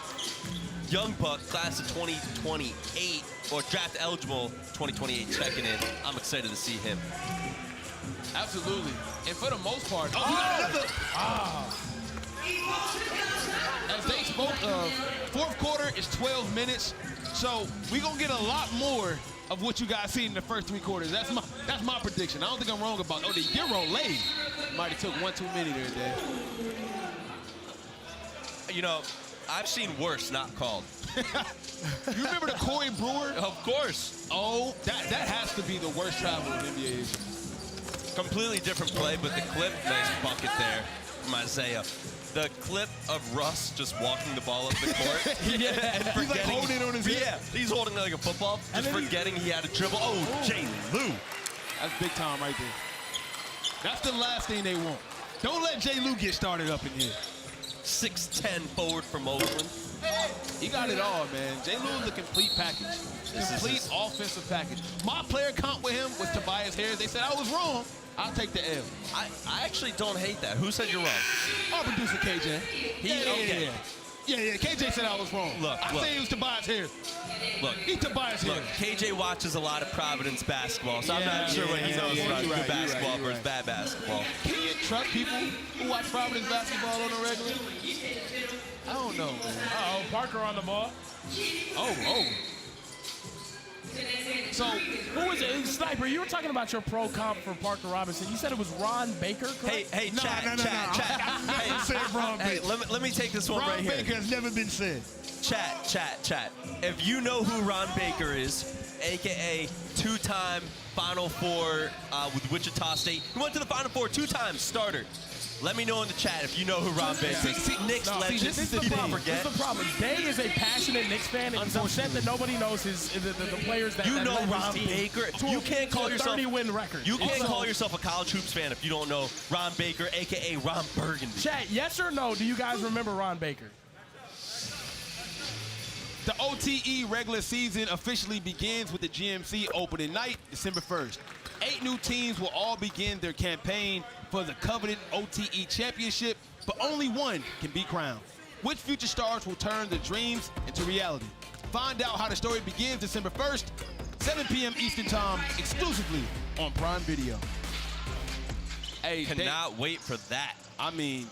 young buck, class of 2028, or draft eligible 2028, checking in. I'm excited to see him. Absolutely. And for the most part, we got another. As they spoke of, fourth quarter is 12 minutes. So we're going to get a lot more of what you guys seen in the first three quarters. That's my prediction. I don't think I'm wrong about the Euro late. Might have took one too many there, Dave. You know, I've seen worse not called. You remember the Corey Brewer? Of course. Oh, that has to be the worst travel in NBA history. Completely different play, but the clip, nice bucket there from Isaiah. The clip of Russ just walking the ball up the court. And he's like holding it on his head. Yeah, he's holding it like a football, just forgetting he had a dribble. Oh, Jay Lou. That's big time right there. That's the last thing they want. Don't let Jay Lou get started up in here. 6'10" forward from Oakland. He got it all, man. Jay Lou is a complete package. Complete offensive package. My player comp with him was Tobias Harris. They said I was wrong. I'll take the L. I actually don't hate that. Who said you're wrong? Our producer, KJ. Yeah, KJ said I was wrong. I say it was Tobias Harris. Look, He's Tobias Harris. KJ watches a lot of Providence basketball, so I'm not sure what he knows about good basketball versus bad basketball. Can you trust people who watch Providence basketball on a regular? I don't know, man. Uh-oh, Parker on the ball. Oh. So, who was it? Sniper, you were talking about your pro comp for Parker Robinson. You said it was Ron Baker, correct? Hey, chat. I said Ron Baker. Hey, let me take this one right here. Ron Baker has never been said. Chat. If you know who Ron Baker is, a.k.a. two-time Final Four with Wichita State. He went to the Final Four 2 times, starter. Let me know in the chat if you know who Ron Baker is. Knicks legend. This is the problem. This is the problem. Day is a passionate Knicks fan, and he's upset that nobody knows the players that you that know led Ron his team Baker. to You can't call yourself 30-win record. You can't call yourself a college hoops fan if you don't know Ron Baker, a.k.a. Ron Burgundy. Chat, yes or no? Do you guys remember Ron Baker? The OTE regular season officially begins with the GMC opening night, December 1st. 8 new teams will all begin their campaign for the coveted OTE championship. but only one can be crowned. Which future stars will turn their dreams into reality? Find out how the story begins December 1st, 7 p.m. Eastern Time, exclusively on Prime Video. Hey, Cannot wait for that. I mean,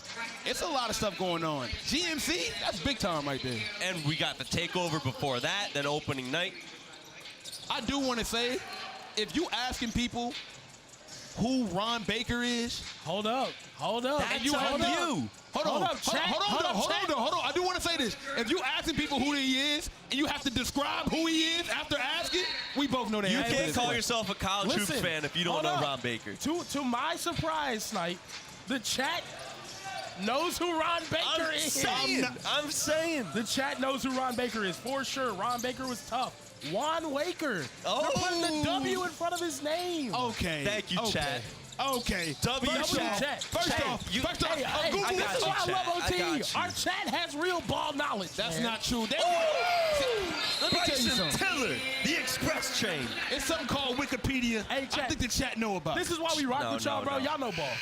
it's a lot of stuff going on. GMC, that's big time right there. And we got the takeover before that, then opening night. I do want to say, if you asking people who Ron Baker is, hold up. Hold on. I do want to say this. If you asking people who he is, and you have to describe who he is after asking, we both know that. You can't call yourself a college hoops fan if you don't know Ron Baker. To my surprise, Snipe, the chat knows who Ron Baker is. I'm saying. The chat knows who Ron Baker is for sure. Ron Baker was tough. Juan Waker. Oh. They're putting the W in front of his name. Okay. Thank you, chat. Okay. Chat. First off, Google. This is why I love OTE. Our chat has real ball knowledge. That's man. not true. Let me tell you something. Tiller, the express train. It's something called Wikipedia. Hey, chat. I think the chat know about. This is why we rock with y'all, bro. Y'all know ball.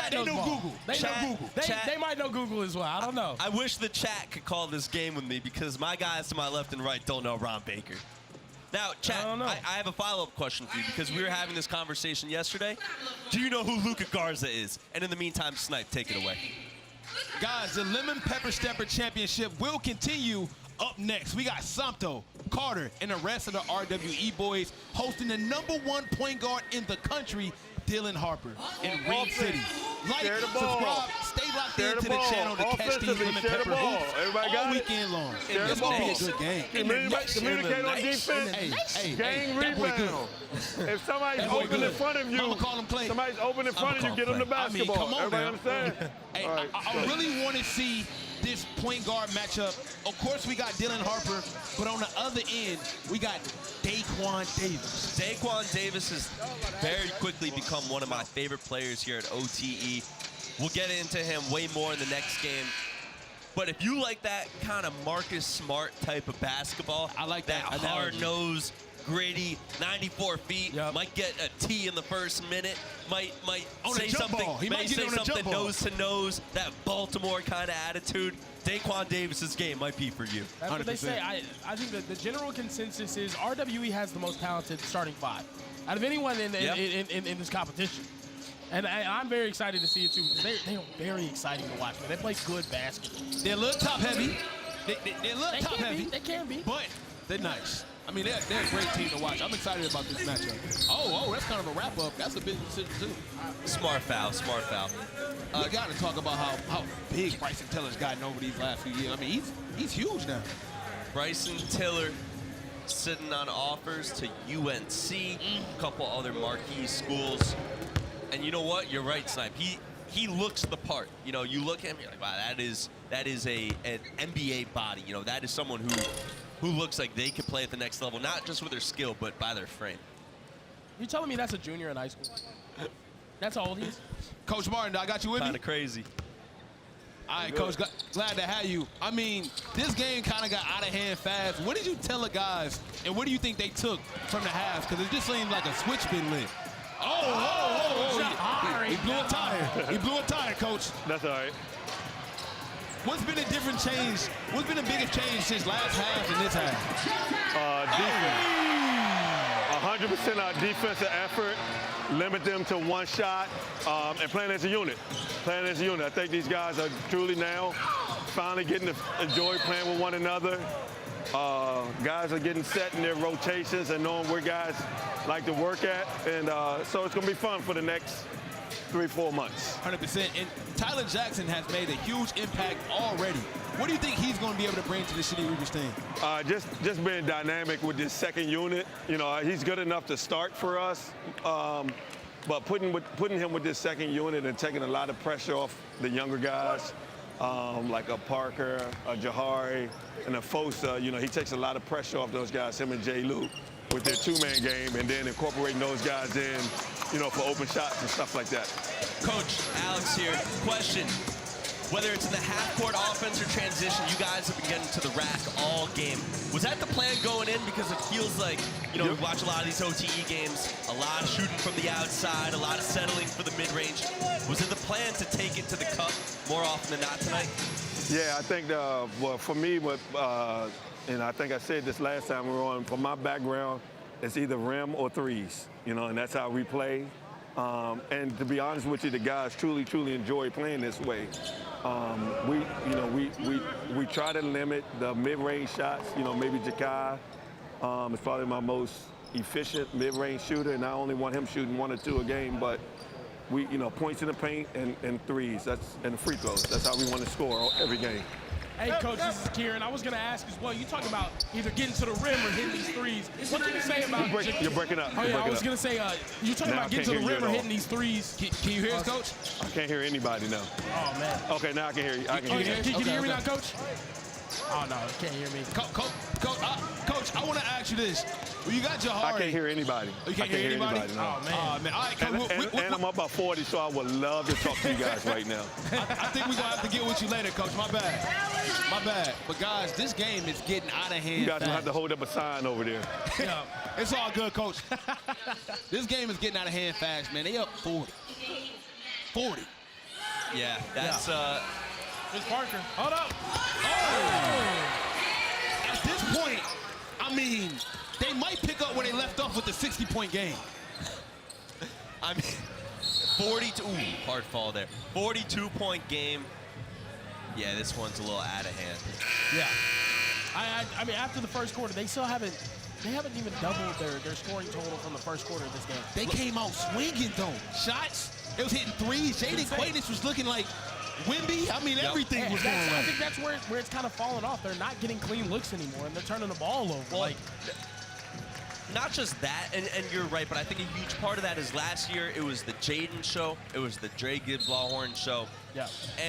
They know Google. They know Google. They might know Google as well. I don't know. I wish the chat could call this game with me because my guys to my left and right don't know Ron Baker. Now, chat, I have a follow-up question for you because we were having this conversation yesterday. Do you know who Luka Garza is? And in the meantime, Snipe, take it away. Guys, the Lemon Pepper Stepper Championship will continue up next. We got Samto, Carter, and the rest of the RWE boys hosting the #1 point guard in the country, Dylan Harper, in Reed City. Like, subscribe, stay locked into the channel to catch these Lemon Pepper hoops all weekend long. It's going to be a good game. Communicate on defense. Gang rebound. If somebody's open in front of you, somebody's open in front of you, get them the basketball. I mean, come on, everybody understand? Hey, I really want to see this point guard matchup. Of course, we got Dylan Harper, but on the other end, we got Daquan Davis. Daquan Davis has very quickly become one of my favorite players here at OTE. We'll get into him way more in the next game. But if you like that kind of Marcus Smart type of basketball, I like that hard-nosed, gritty, 94 feet, might get a T in the first minute, might say something, nose to nose, that Baltimore kind of attitude. Daquan Davis's game might be for you. That's what they say. I think that the general consensus is RWE has the most talented starting five out of anyone in this competition. And I'm very excited to see it too because they're very exciting to watch. Man. They play good basketball. They're a little top heavy. They're a little top heavy. They can be. But they're nice. I mean, they're a great team to watch. I'm excited about this matchup. Oh, that's kind of a wrap-up. That's a big decision, too. Smart foul. We got to talk about how big Bryson Tiller's gotten over these last few years. I mean, he's huge now. Bryson Tiller sitting on offers to UNC, a couple other marquee schools. And you know what? You're right, Snipe. He looks the part. You know, you look at him, you're like, wow, that is an NBA body. You know, that is someone who looks like they could play at the next level, not just with their skill, but by their frame. You telling me that's a junior in high school? That's how old he is? Coach Martin, I got you with me? Kind of crazy. All right, Coach, glad to have you. I mean, this game kind of got out of hand fast. What did you tell the guys, and what do you think they took from the halves? Because it just seemed like a switch been lit. He blew a tire. He blew a tire, Coach. That's all right. What's been a different change? What's been the biggest change since last half and this half? Defense. 100% our defensive effort. Limit them to one shot and playing as a unit. I think these guys are truly now finally getting to enjoy playing with one another. Guys are getting set in their rotations and knowing where guys like to work at. And so it's going to be fun for the next 3-4 months. 100%. And Tyler Jackson has made a huge impact already. What do you think he's going to be able to bring to the City Reapers team? Just being dynamic with this second unit. You know, he's good enough to start for us. But putting him with this second unit and taking a lot of pressure off the younger guys, like a Parker, a Jahari, and a Fosa, you know, he takes a lot of pressure off those guys, him and Jay Lou, with their two-man game, and then incorporating those guys in, you know, for open shots and stuff like that. Coach, Alex here. Question. whether it's in the half-court offense or transition, you guys have been getting to the rack all game. Was that the plan going in? Because it feels like, you know, we watch a lot of these OTE games, a lot of shooting from the outside, a lot of settling for the mid-range. Was it the plan to take it to the cup more often than not tonight? Yeah, I think, well, for me, and I think I said this last time we were on, from my background, it's either rim or threes, you know, and that's how we play. And to be honest with you, the guys truly enjoy playing this way. We try to limit the mid-range shots. You know, maybe Jahki is probably my most efficient mid-range shooter, and I only want him shooting 1 or 2 a game. But we, you know, points in the paint and threes. And free throws. That's how we want to score every game. Hey, Coach, this is Kieran. I was going to ask as well, you talk about either getting to the rim or hitting these threes. What can you say about... You're breaking up. Oh, yeah, I was going to say, you talking about getting to the rim or hitting these threes. Can you hear us, Coach? I can't hear anybody now. Oh, man. Okay, now I can hear you. I can hear you. Can you hear me now, Coach? Oh, no, you can't hear me. Coach, I want to ask you this. Well, you got Jahari. I can't hear anybody. You can't hear anybody? No. Oh, man. All right, and I'm up by 40, so I would love to talk to you guys right now. I think we're going to have to get with you later, Coach. My bad. My bad. But, guys, this game is getting out of hand. You guys will have to hold up a sign over there. Yeah, it's all good, Coach. This game is getting out of hand fast, man. They up 40. 40. Yeah, that's... Here's Parker. Hold up. Oh. At this point, I mean, they might pick up where they left off with the 60-point game. I mean, 42, hard fall there. 42-point game. Yeah, this one's a little out of hand. Yeah. I mean, after the first quarter, they haven't even doubled their scoring total from the first quarter of this game. They came out swinging, though. Shots, it was hitting threes. Jayden Quaintance was looking like Wimby. I mean, everything was going right. I think that's where it's kind of fallen off. They're not getting clean looks anymore, and they're turning the ball over. Well, not just that, and you're right, but I think a huge part of that is last year it was the Jayden show, it was the Dre Gibbs-Lawhorn show,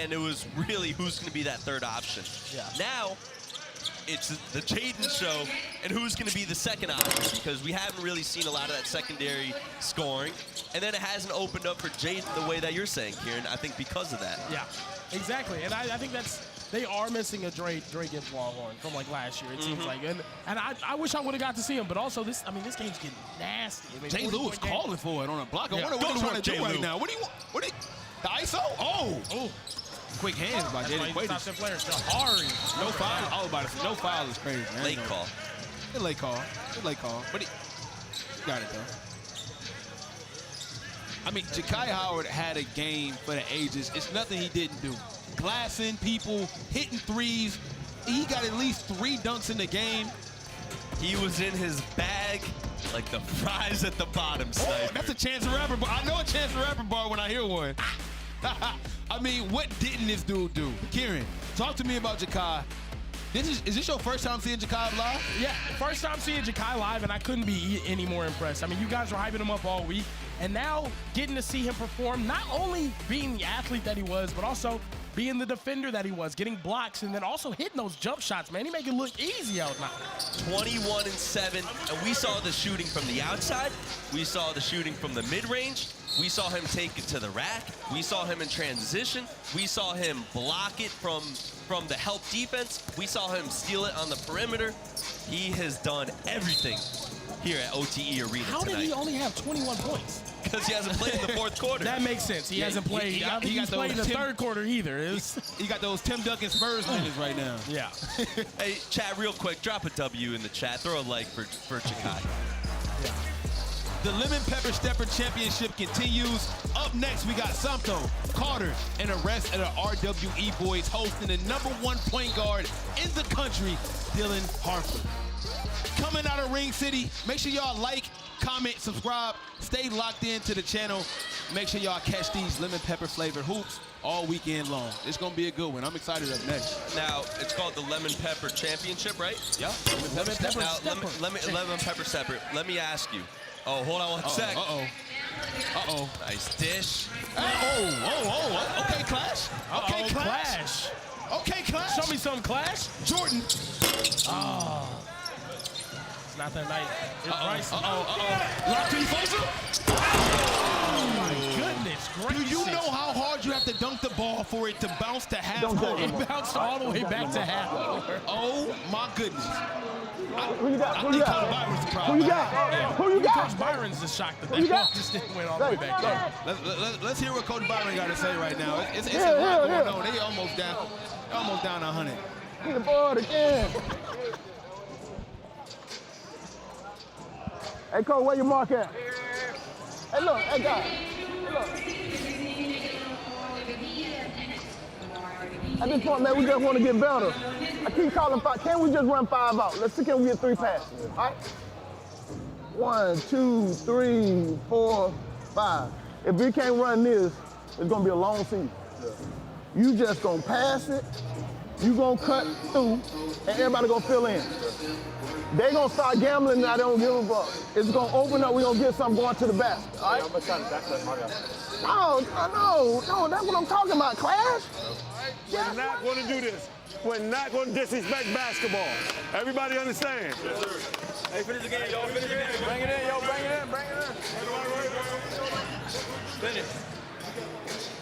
and it was really who's going to be that third option. Yeah. Now, it's the Jayden show, and who's going to be the second option, because we haven't really seen a lot of that secondary scoring, and then it hasn't opened up for Jayden the way that you're saying, Kieran, I think because of that. Yeah, exactly, and I think they are missing a Dre Gibbs-Lawhorn from like last year, it seems like, and I wish I would have got to see him, but also this game's getting nasty. I mean, Jay Lewis calling for it on a block. I Yeah. wonder what he's trying to do right now. What do you want? The ISO? Oh. Quick hands by Jayden Quaintance. Jahari. No foul. No foul is crazy, man. Late call. Good late call. But he got it, though. I mean, Jahki Howard had a game for the ages. It's nothing he didn't do. Glassing people, hitting threes. He got at least 3 dunks in the game. He was in his bag like the fries at the bottom, Sniper. That's a Chance the Rapper bar. I know a Chance the Rapper bar when I hear one. I mean, what didn't this dude do? Kieran, talk to me about Jahki. Is this your first time seeing Jahki live? Yeah, first time seeing Jahki live, and I couldn't be any more impressed. I mean, you guys were hyping him up all week, and now getting to see him perform, not only being the athlete that he was, but also being the defender that he was, getting blocks, and then also hitting those jump shots, man. He make it look easy out now. 21-7, and we saw the shooting from the outside. We saw the shooting from the mid-range. We saw him take it to the rack. We saw him in transition. We saw him block it from the help defense. We saw him steal it on the perimeter. He has done everything here at OTE Arena tonight. How did he only have 21 points? Because he hasn't played in the fourth quarter. That makes sense. He hasn't played. I don't think he's played in the third quarter either. He got those Tim Duncan Spurs minutes right now. Yeah. Hey, chat, real quick, drop a W in the chat. Throw a like for Jahki. Yeah. The Lemon Pepper Stepper Championship continues. Up next, we got Samto, Carter, and the rest of the RWE boys hosting the #1 point guard in the country, Dylan Harper. Coming out of Ring City, make sure y'all like, comment, subscribe, stay locked into the channel. Make sure y'all catch these lemon pepper flavored hoops all weekend long. It's gonna be a good one. I'm excited up next. Now, it's called the Lemon Pepper Championship, right? Yeah. Lemon Pepper Stepper. Let me ask you. Oh, hold on one sec. Uh-oh. Nice dish. Okay, Clash. Okay, Clash. Okay, Clash. Show me some Clash. Jordan. Oh. It's not that night. It's Bryson. Lock to Fosa. Oh, my goodness. Great. Do you know how hard Sometimes you have to dunk the ball for it to bounce to half court. It bounced all the way back to half court. Oh my goodness. Who you got? Who you got? Byron's the Who problem. you got? Who you got? Coach Byron's just shocked that Who you that ball got? just didn't went all the way back there. Let's hear what Coach Byron got to say right now. It's a lot going on. They almost down 100. Get the board again. Hey, Cole, where your mark at? Hey, look, hey, guys. Hey, look. At this point, man, we just want to get better. I keep calling 5. Can't we just run 5 out? Let's see, can we get 3 passes? All right? 1, 2, 3, 4, 5. If we can't run this, it's going to be a long season. You just going to pass it, you going to cut through, and everybody going to fill in. They're going to start gambling, and I don't give a fuck. It's going to open up, we're going to get something going to the basket, all right? No, that's what I'm talking about, Clash. We're not going to do this. We're not going to disrespect basketball. Everybody understand? Hey, finish the game, y'all. Finish the game. Bring it in, yo. Bring it in. Bring it in. Finish.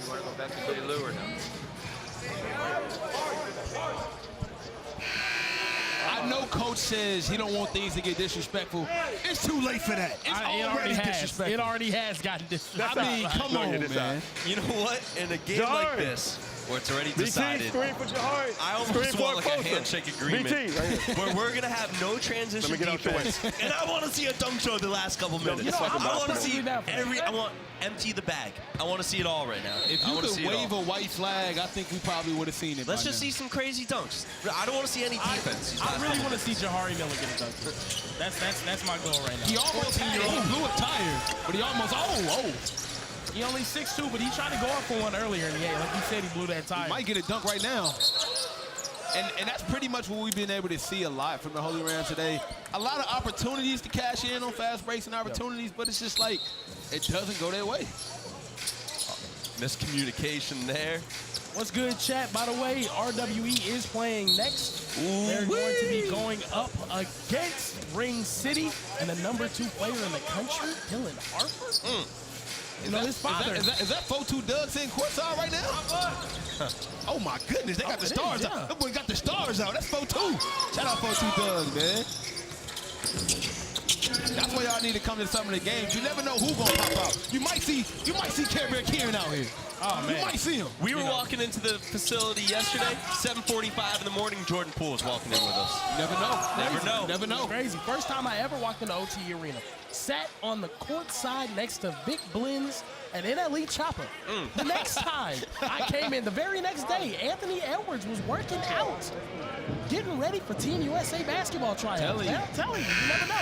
You want to go back to Jay Lou or no? I know Coach says he don't want things to get disrespectful. It's too late for that. It's already disrespectful. It already has gotten disrespectful. I mean, come on, man. You know what? In a game like this, where it's already decided, screen for Jahki. I almost want like a handshake agreement where we're going to have no transition defense. And I want to see a dunk show the last couple minutes. I want to see I want empty the bag. I want to see it all right now. If you could wave a white flag, I think we probably would have seen it. Let's just see some crazy dunks. I don't want to see any defense. I really want to see Jahari Miller get a dunk. That's my goal right now. He almost had it. He blew a tire, but he almost, He only 6'2", but he tried to go up for one earlier in the game. Like you said, he blew that tire. He might get a dunk right now. And that's pretty much what we've been able to see a lot from the Holy Rams today. A lot of opportunities to cash in on fast breaks and opportunities, but it's just like it doesn't go their way. Miscommunication there. What's good, chat? By the way, RWE is playing next. They're going to be going up against Ring City and the #2 player in the country, Dylan Harper. You know, his father. Is that 4-2 Doug sitting courtside right now? Oh my goodness, they got the stars out. That boy got the stars out. That's 4-2. Shout out 4-2 Doug, man. That's why y'all need to come to some of the games. You never know who's gonna pop out. You might see Kieran out here. Oh man, you might see him. We were walking into the facility yesterday, 7:45 in the morning. Jordan Poole was walking in with us. Never know. Never know. Crazy. First time I ever walked in the OTE arena. Sat on the court side next to Vic Blins and NLE Chopper. The next time I came in, the very next day, Anthony Edwards was working out, getting ready for Team USA basketball tryouts. I'm telling you, you never know.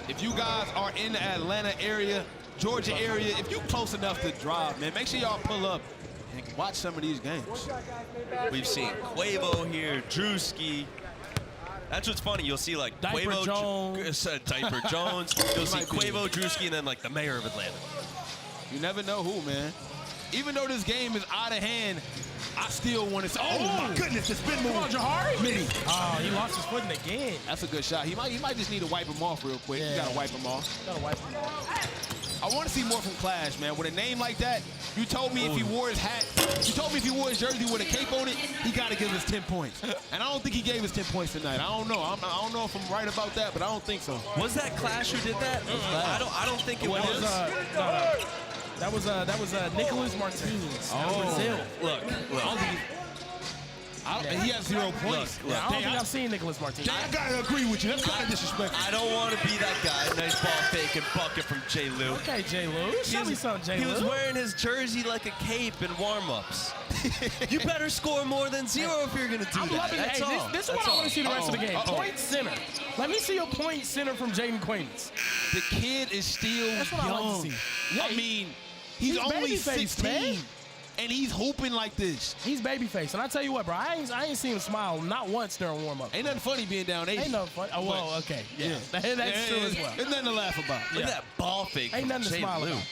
If you guys are in the Atlanta area, Georgia area, if you're close enough to drive, man, make sure y'all pull up and watch some of these games. We've seen Quavo here, Drewski. That's what's funny. You'll see like Diaper Quavo, Jones. Diaper Jones. You'll see Quavo, Drewski, and then like the mayor of Atlanta. You never know who, man. Even though this game is out of hand, I still want to say, oh my goodness, the spin move. Come on, Jahari. Mini. Oh, he lost his footing again. That's a good shot. He might just need to wipe him off real quick. Yeah. You gotta wipe him off. Gotta wipe him off. I want to see more from Clash, man. With a name like that, you told me if he wore his hat, you told me if he wore his jersey with a cape on it, he got to give us 10 points. And I don't think he gave us 10 points tonight. I don't know. I don't know if I'm right about that, but I don't think so. Was that Clash who did that? I don't think it was. That was Nicholas Martinez out of Brazil. Look. He has 0 points. I don't think I've seen Nicholas Martinez. Jay, I gotta agree with you. That's kind of disrespectful. I don't want to be that guy. Nice ball fake and bucket from Jay Lou. Okay, Jay Lou. Show me something, Jay Lou. He was wearing his jersey like a cape in warm-ups. You better score more than 0 if you're going to do that. That's all. This is what I want to see the rest of the game. Point center. Let me see a point center from Jayden Quaintance. The kid is still That's what young. I like to see. Yeah, I mean, he's only 16. Man. And he's hooping like this. He's babyface. And I tell you what, bro, I ain't seen him smile not once during warm-up. Ain't nothing funny being down 80. Ain't nothing funny. Oh, well, okay. Yeah. That's true as well. There's nothing to laugh about. Look at that ball fake. Ain't nothing to Jay smile Lou. about.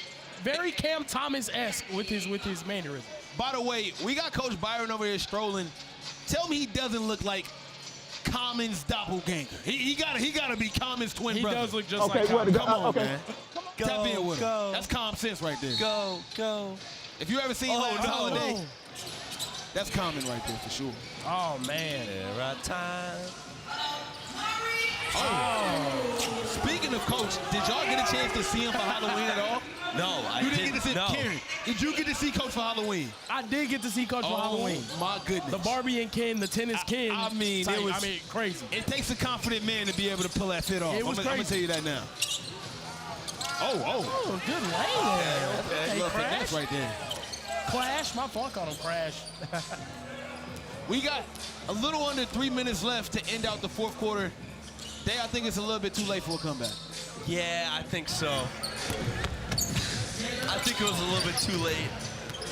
Very Cam Thomas-esque with his mannerism. By the way, we got Coach Byron over here strolling. Tell me he doesn't look like Common's doppelganger. He gotta be Common's twin brother. He does look just like Common. Come on, man. Tap in with him. That's common sense right there. Go. If you ever seen Last Holiday, that's common right there for sure. Oh, man. Right time. Oh. Speaking of Coach, did y'all get a chance to see him for Halloween at all? No, I you didn't. Get to see Karen, did you get to see Coach for Halloween? I did get to see Coach for Halloween. My goodness. The Barbie and Ken, the tennis Ken. I mean, type, it was crazy. It takes a confident man to be able to pull that fit off. It was I'm going to tell you that now. Oh, good lane. Okay, look, that's right there. Clash, my fault, called him Crash. We got a little under 3 minutes left to end out the fourth quarter. Day, I think it's a little bit too late for a comeback. Yeah, I think so. I think it was a little bit too late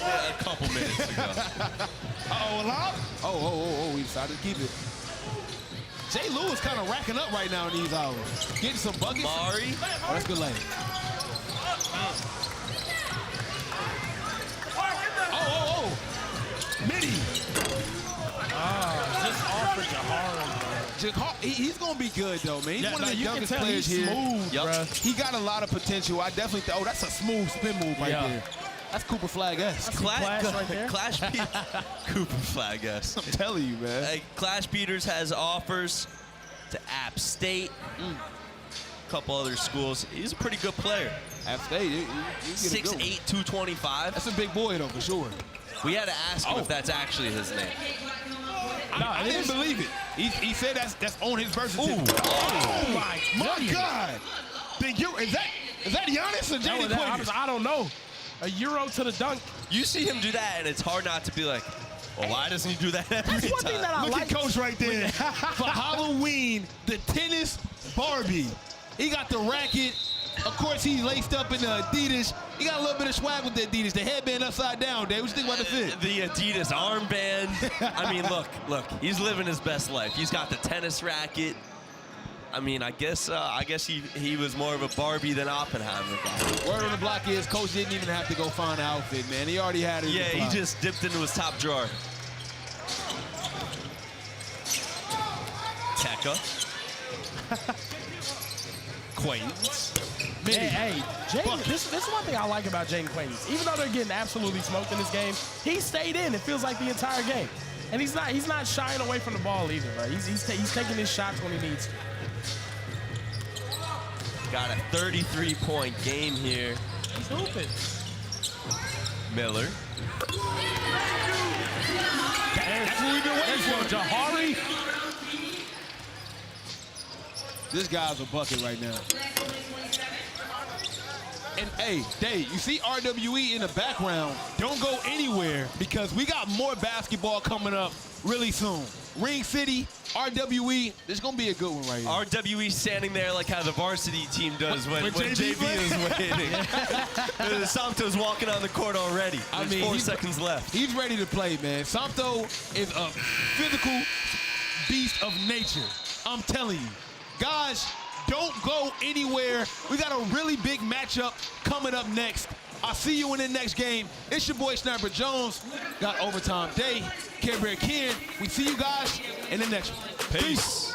a couple minutes ago. We decided to keep it. Jay Lewis kind of racking up right now in these hours. Getting some buckets. Mari. Oh, that's good lane. Mitty. Just off for Jahari. He's going to be good, though, man. He's one of the youngest players he's here. Smooth, yep. He got a lot of potential. I definitely think, that's a smooth spin move right there. That's Cooper Flag-esque. Clash right there. Clash Cooper Flag-esque. I'm telling you, man. Hey, Clash Beaters has offers to App State, a couple other schools. He's a pretty good player. App State, you 6'8", 225. That's a big boy, though, for sure. We had to ask him if that's actually his name. I didn't believe it. He said that's on his birth certificate. Oh my God! Is that Giannis or Jayden Quaintance? I don't know. A Euro to the dunk. You see him do that, and it's hard not to be like, well, why doesn't he do that every That's one time? thing that I Look like. at Coach right there. For Halloween, the tennis Barbie. He got the racket. Of course, he's laced up in the Adidas. He got a little bit of swag with the Adidas. The headband upside down, Dave. What you think about the fit? The Adidas armband. I mean, look. He's living his best life. He's got the tennis racket. I mean, I guess he was more of a Barbie than Oppenheimer guy. Word on the block is Coach didn't even have to go find an outfit, man. He already had it. Yeah, he just dipped into his top drawer. Tekka. Quaintance. Hey, Jayden, this is one thing I like about Jayden Quaintance. Even though they're getting absolutely smoked in this game, he stayed in, it feels like, the entire game. And he's not shying away from the ball either, bro. He's taking his shots when he needs to. Got a 33-point game here. He's hooping. Miller. That's what we've been waiting for. Jahari. This guy's a bucket right now. And hey, Dave, you see RWE in the background. Don't go anywhere because we got more basketball coming up really soon. Ring City, RWE, this is going to be a good one right here. RWE standing there like how the varsity team does when JV is waiting. Santo's walking on the court already. There's 4 seconds left. He's ready to play, man. Santo is a physical beast of nature. I'm telling you. Guys, don't go anywhere. We got a really big matchup coming up next. I'll see you in the next game. It's your boy Sniper Jones. Got Overtime Day, Care Bear Ken. We see you guys in the next one. Peace.